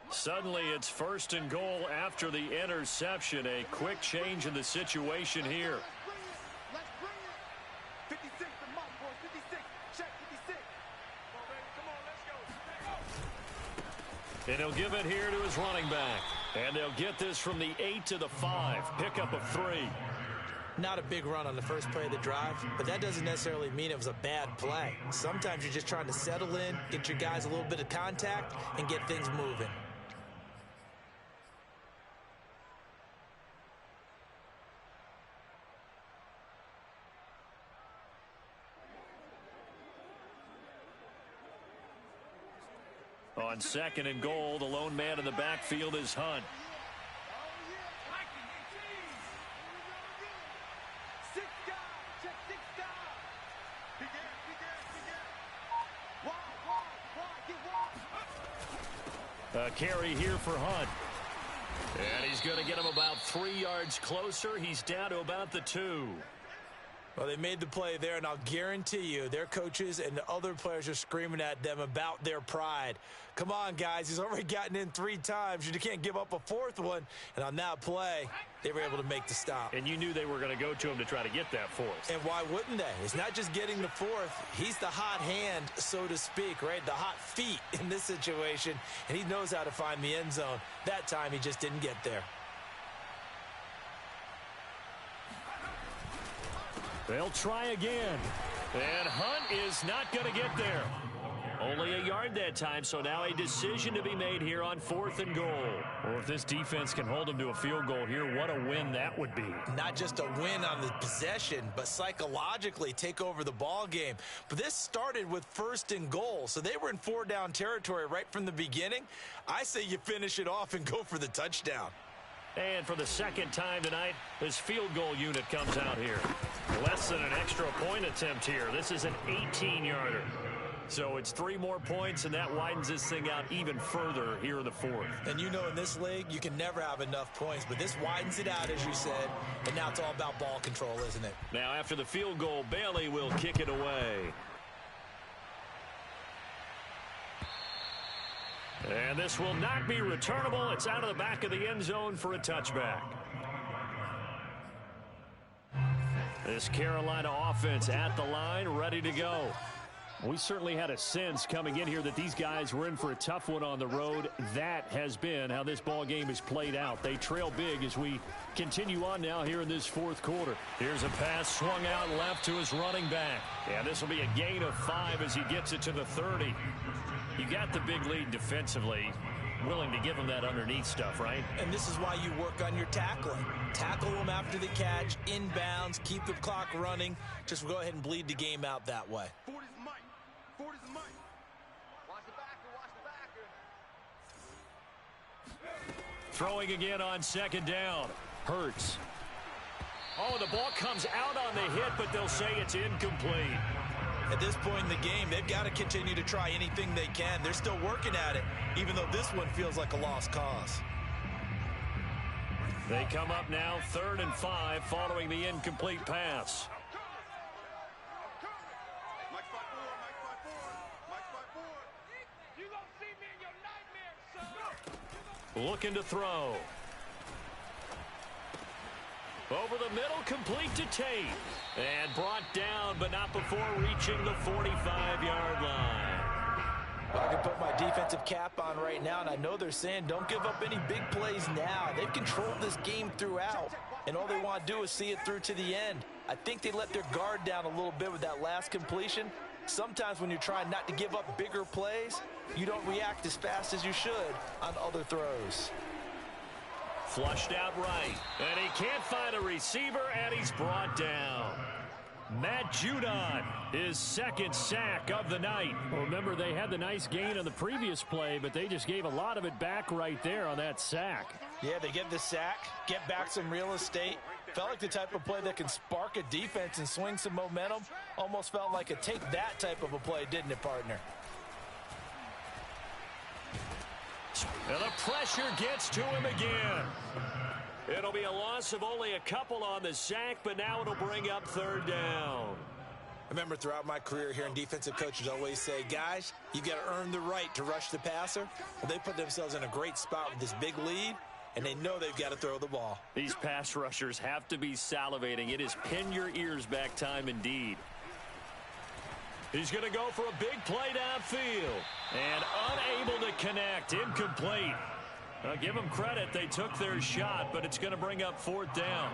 Suddenly, it's 1st and goal after the interception. A quick change in the situation here. Let's bring it. 56, the mark, boys. 56. Check 56. Come on, baby. Come on, let's go. And he'll give it here to his running back. And they'll get this from the 8 to the 5. Pickup of 3. Not a big run on the first play of the drive, but that doesn't necessarily mean it was a bad play. Sometimes you're just trying to settle in, get your guys a little bit of contact, and get things moving. On 2nd and goal, the lone man in the backfield is Hunt. A carry here for Hunt. And he's going to get him about 3 yards closer. He's down to about the 2. Well, they made the play there, and I'll guarantee you their coaches and the other players are screaming at them about their pride. Come on, guys. He's already gotten in 3 times. You can't give up a 4th one. And on that play, they were able to make the stop. And you knew they were going to go to him to try to get that 4th. And why wouldn't they? It's not just getting the 4th. He's the hot hand, so to speak, right? The hot feet in this situation. And he knows how to find the end zone. That time, he just didn't get there. They'll try again. And Hunt is not going to get there. Only a yard that time, so now a decision to be made here on 4th and goal. Well, if this defense can hold them to a field goal here, what a win that would be. Not just a win on the possession, but psychologically take over the ball game. But this started with 1st and goal, so they were in 4-down territory right from the beginning. I say you finish it off and go for the touchdown. And for the 2nd time tonight, this field goal unit comes out here. Less than an extra point attempt here. This is an 18-yarder. So it's 3 more points, and that widens this thing out even further here in the 4th. And you know in this league, you can never have enough points, but this widens it out, as you said, and now it's all about ball control, isn't it? Now after the field goal, Bailey will kick it away. And this will not be returnable. It's out of the back of the end zone for a touchback. This Carolina offense at the line, ready to go. We certainly had a sense coming in here that these guys were in for a tough one on the road. That has been how this ball game is played out. They trail big as we continue on now here in this 4th quarter. Here's a pass swung out left to his running back. And this will be a gain of 5 as he gets it to the 30. You got the big lead defensively. Willing to give him that underneath stuff, right? And this is why you work on your tackling. Tackle them after the catch, inbounds, keep the clock running. Just go ahead and bleed the game out that way. Ford is Mike. Ford is Mike. Watch the backer, watch the backer. Throwing again on 2nd down. Hurts. Oh, the ball comes out on the hit, but they'll say it's incomplete. At this point in the game, they've got to continue to try anything they can. They're still working at it, even though this one feels like a lost cause. They come up now 3rd and 5 following the incomplete pass. Mike spot 4, Mike spot 4, Mike spot 4. You gonna see me in your nightmares, son. Looking to throw. Over the middle, complete to Tate. And brought down, but not before reaching the 45-yard line. I can put my defensive cap on right now, and I know they're saying don't give up any big plays now. They've controlled this game throughout, and all they want to do is see it through to the end. I think they let their guard down a little bit with that last completion. Sometimes when you're trying not to give up bigger plays, you don't react as fast as you should on other throws. Flushed out right, and he can't find a receiver, and he's brought down. Matt Judon, his 2nd sack of the night. Well, remember, they had the nice gain on the previous play, but they just gave a lot of it back right there on that sack. Yeah, they get the sack, get back some real estate. Felt like the type of play that can spark a defense and swing some momentum. Almost felt like a take that type of a play, didn't it, partner? And the pressure gets to him again. It'll be a loss of only a couple on the sack, but now it'll bring up 3rd down. I remember throughout my career here in defensive coaches always say, guys, you got to earn the right to rush the passer. Well, they put themselves in a great spot with this big lead, and they know they've got to throw the ball. These pass rushers have to be salivating. It is pin your ears back time indeed. He's going to go for a big play downfield. And unable to connect. Incomplete. Give them credit. They took their shot, but it's going to bring up 4th down.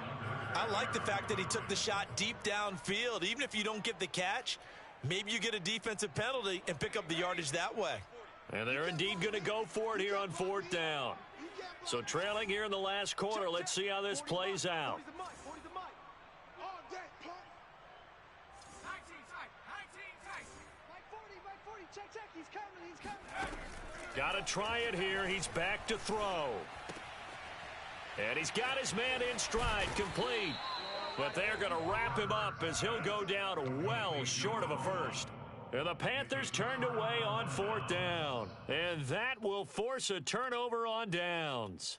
I like the fact that he took the shot deep downfield. Even if you don't get the catch, maybe you get a defensive penalty and pick up the yardage that way. And they're indeed going to go for it here on 4th down. So trailing here in the last quarter, let's see how this plays out. Got to try it here. He's back to throw. And he's got his man in stride, complete. But they're going to wrap him up as he'll go down well short of a first. And the Panthers turned away on 4th down. And that will force a turnover on downs.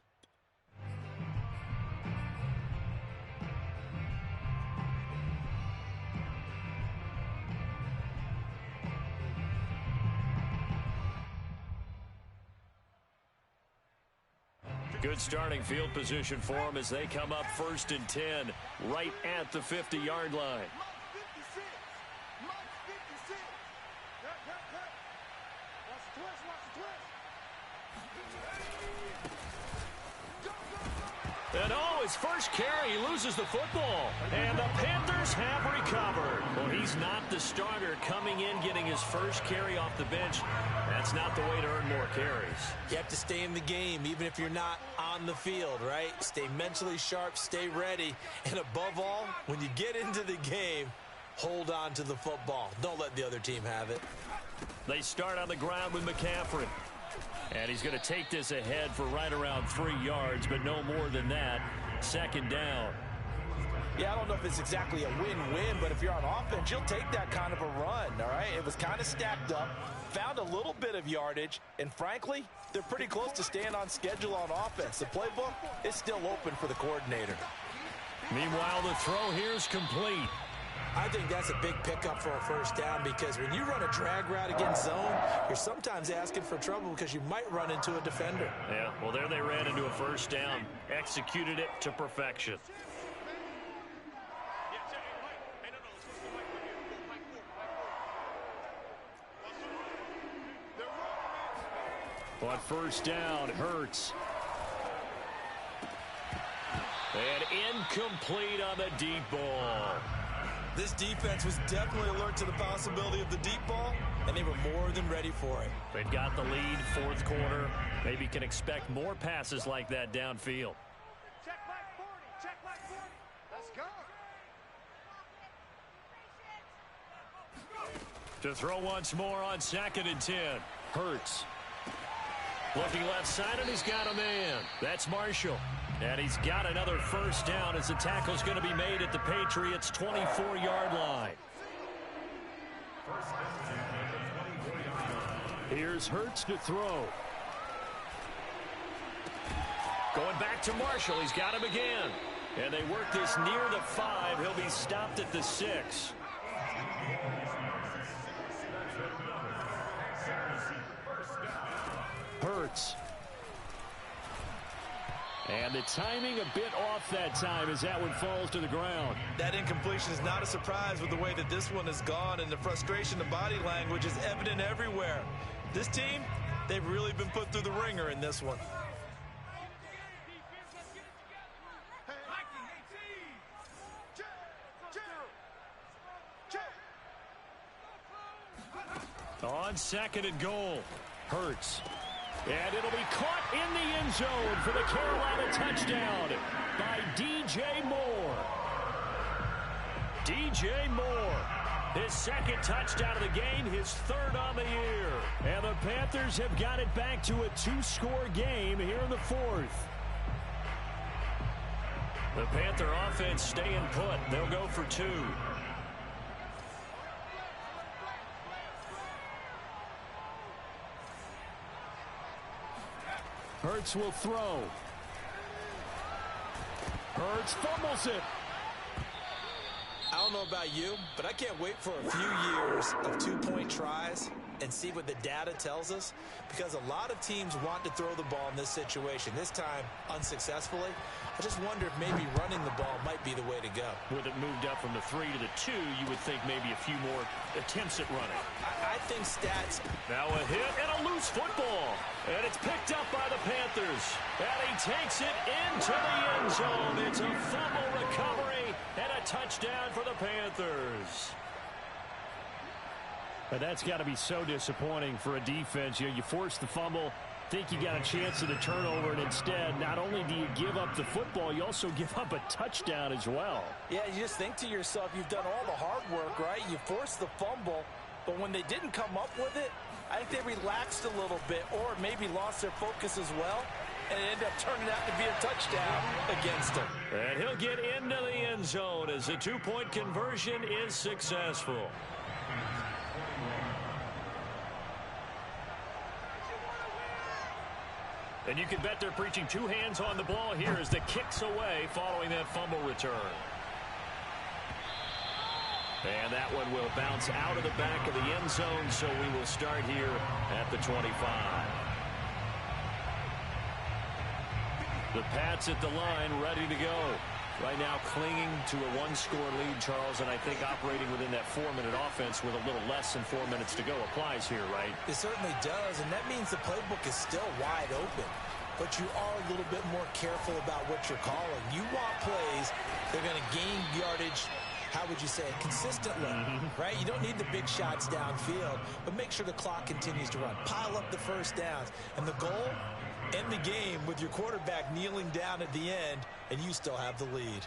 Good starting field position for them as they come up 1st and 10 right at the 50-yard line. And his first carry, he loses the football. And the Panthers have recovered. Well, he's not the starter coming in, getting his first carry off the bench. That's not the way to earn more carries. You have to stay in the game, even if you're not on the field, right? Stay mentally sharp, stay ready. And above all, when you get into the game, hold on to the football. Don't let the other team have it. They start on the ground with McCaffrey. And he's going to take this ahead for right around 3 yards, but no more than that. 2nd down. Yeah, I don't know if it's exactly a win-win, but if you're on offense, you'll take that kind of a run, all right? It was kind of stacked up, found a little bit of yardage, and frankly, they're pretty close to staying on schedule on offense. The playbook is still open for the coordinator. Meanwhile, the throw here is complete. I think that's a big pickup for a first down because when you run a drag route against zone, you're sometimes asking for trouble because you might run into a defender. Yeah, well, there they ran into a first down, executed it to perfection. On first down, Hurts. And incomplete on the deep ball. This defense was definitely alert to the possibility of the deep ball, and they were more than ready for it. They've got the lead, 4th quarter. Maybe can expect more passes like that downfield. Check back 40. Check back 40. Let's go. To throw once more on 2nd and 10. Hurts. Looking left side, and he's got a man. That's Marshall. And he's got another first down as the tackle's going to be made at the Patriots' 24-yard line. Here's Hurts to throw. Going back to Marshall. He's got him again. And they work this near the 5. He'll be stopped at the 6. Hurts. And the timing a bit off that time as that one falls to the ground. That incompletion is not a surprise with the way that this one has gone, and the frustration, the body language is evident everywhere. This team, they've really been put through the ringer in this one. On 2nd and goal, Hurts. And it'll be caught in the end zone for the Carolina touchdown by DJ Moore. DJ Moore, his 2nd touchdown of the game, his 3rd on the year. And the Panthers have got it back to a 2-score game here in the 4th. The Panther offense staying put. They'll go for 2. Hurts will throw. Hurts fumbles it. I don't know about you, but I can't wait for a few years of 2-point tries and see what the data tells us? Because a lot of teams want to throw the ball in this situation. This time, unsuccessfully. I just wonder if maybe running the ball might be the way to go. With it moved up from the 3 to the 2, you would think maybe a few more attempts at running. I think stats. Now a hit and a loose football. And it's picked up by the Panthers. And he takes it into the end zone. It's a fumble recovery and a touchdown for the Panthers. But that's got to be so disappointing for a defense. You force the fumble, think you got a chance at a turnover, and instead, not only do you give up the football, you also give up a touchdown as well. Yeah, you just think to yourself, you've done all the hard work, right? You forced the fumble, but when they didn't come up with it, I think they relaxed a little bit or maybe lost their focus as well, and it ended up turning out to be a touchdown against them. And he'll get into the end zone as the two-point conversion is successful. And you can bet they're preaching two hands on the ball here as the kick's away following that fumble return. And that one will bounce out of the back of the end zone, so we will start here at the 25. The Pats at the line, ready to go. Right now clinging to a one-score lead, Charles, and I think operating within that 4-minute offense with a little less than 4 minutes to go applies here, right? It certainly does, and that means the playbook is still wide open. But you are a little bit more careful about what you're calling. You want plays that are going to gain yardage, how would you say it, consistently, right? You don't need the big shots downfield, but make sure the clock continues to run. Pile up the first downs. And the goal, end the game with your quarterback kneeling down at the end, and you still have the lead.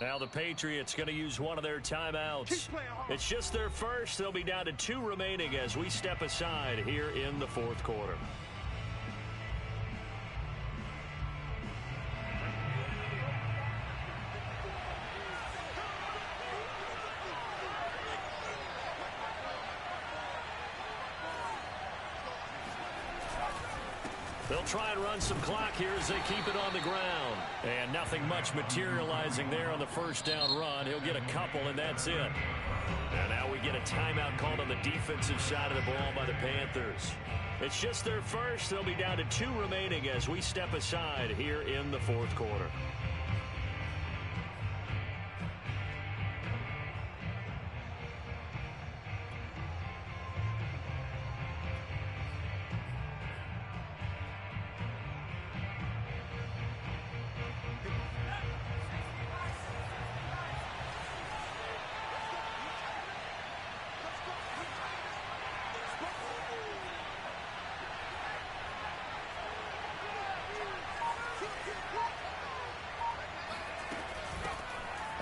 Now the Patriots going to use one of their timeouts. It's just their first. They'll be down to 2 remaining as we step aside here in the fourth quarter. They'll try and run some clock here as they keep it on the ground. And nothing much materializing there on the first down run. He'll get a couple, and that's it. And now we get a timeout called on the defensive side of the ball by the Panthers. It's just their first. They'll be down to 2 remaining as we step aside here in the fourth quarter.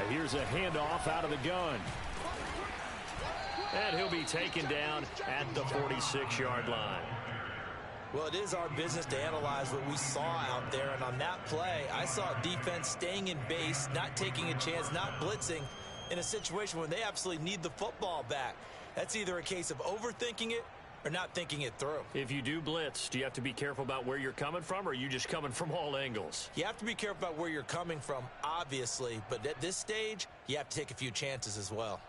Here's a handoff out of the gun. And he'll be taken down at the 46-yard line. Well, it is our business to analyze what we saw out there. And on that play, I saw defense staying in base, not taking a chance, not blitzing in a situation where they absolutely need the football back. That's either a case of overthinking it or not thinking it through. If you do blitz, do you have to be careful about where you're coming from, or are you just coming from all angles? You have to be careful about where you're coming from, obviously, but at this stage, you have to take a few chances as well.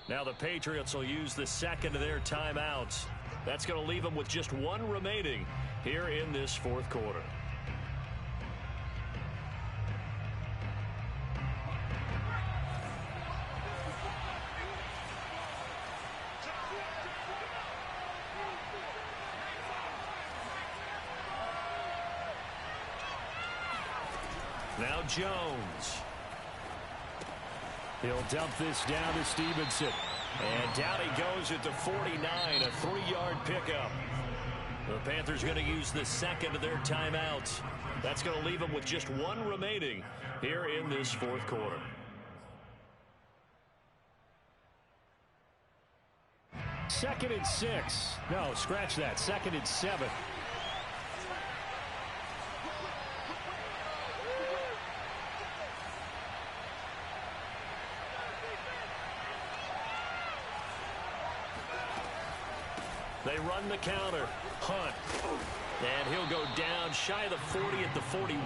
Now the Patriots will use the second of their timeouts. That's going to leave them with just 1 remaining here in this fourth quarter. Now Jones. He'll dump this down to Stevenson. And down he goes at the 49, a 3-yard pickup. The Panthers going to use the second of their timeouts. That's going to leave them with just 1 remaining here in this fourth quarter. Second and 6. No, scratch that. Second and 7. They run the counter. Hunt. And he'll go down shy of the 40 at the 41.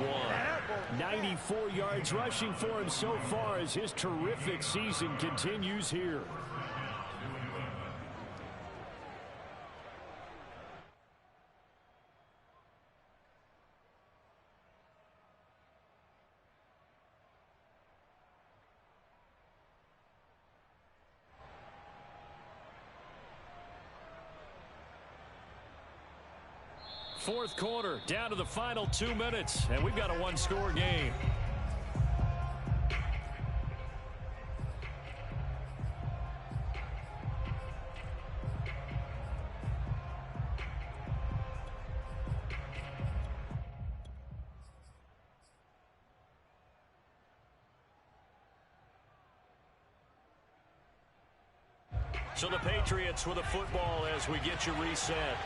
94 yards rushing for him so far as his terrific season continues here. Fourth quarter, down to the final 2 minutes, and we've got a one-score game. So the Patriots with a football as we get you reset.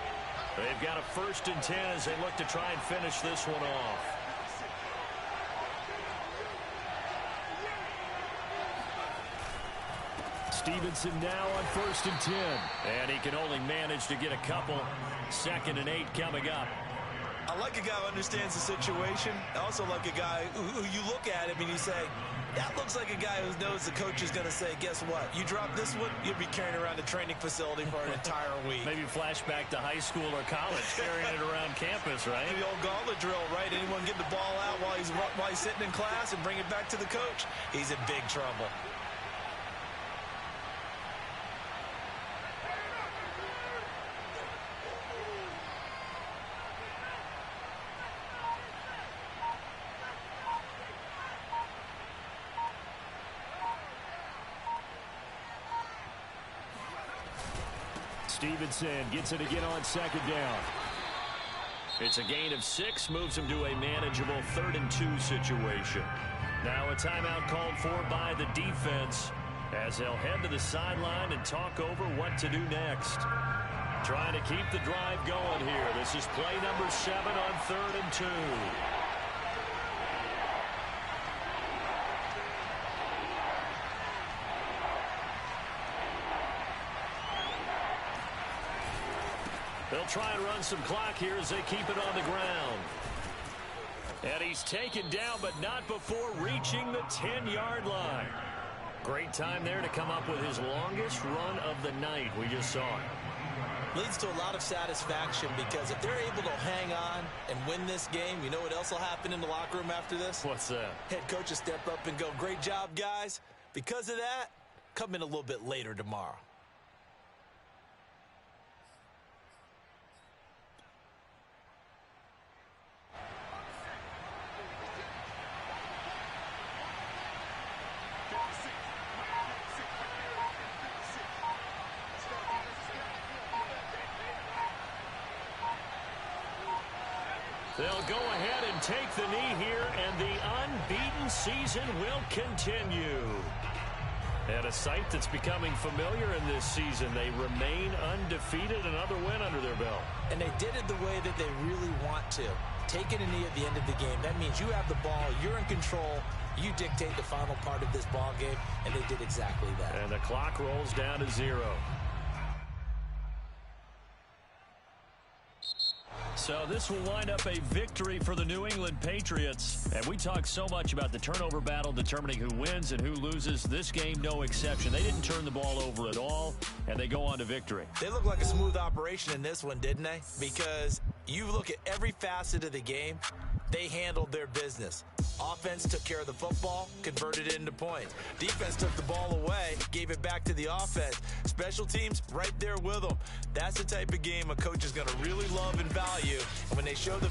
They've got a 1st and 10 as they look to try and finish this one off. Stevenson now on 1st and 10. And he can only manage to get a couple. 2nd and 8 coming up. I like a guy who understands the situation. I also like a guy who you look at him and you say, that looks like a guy who knows the coach is going to say, guess what? You drop this one, you'll be carrying around a training facility for an entire week. Maybe flashback to high school or college, carrying it around campus, right? The old gauntlet drill, right? Anyone get the ball out while he's sitting in class and bring it back to the coach? He's in big trouble. Stevenson gets it again on 2nd down. It's a gain of 6, moves him to a manageable 3rd and 2 situation. Now a timeout called for by the defense as they'll head to the sideline and talk over what to do next. Trying to keep the drive going here. This is play number 7 on 3rd and 2. They'll try and run some clock here as they keep it on the ground. And he's taken down, but not before reaching the 10-yard line. Great time there to come up with his longest run of the night. We just saw it. Leads to a lot of satisfaction because if they're able to hang on and win this game, you know what else will happen in the locker room after this? What's that? Head coach will step up and go, great job, guys. Because of that, come in a little bit later tomorrow. They'll go ahead and take the knee here, and the unbeaten season will continue. And a sight that's becoming familiar in this season. They remain undefeated, another win under their belt. And they did it the way that they really want to. Taking a knee at the end of the game, that means you have the ball, you're in control, you dictate the final part of this ball game, and they did exactly that. And the clock rolls down to 0. So this will wind up a victory for the New England Patriots. And we talk so much about the turnover battle determining who wins and who loses. This game, no exception. They didn't turn the ball over at all, and they go on to victory. They look like a smooth operation in this one, didn't they? Because you look at every facet of the game, they handled their business. Offense took care of the football, converted it into points. Defense took the ball away, gave it back to the offense. Special teams, right there with them. That's the type of game a coach is going to really love and value. And when they show the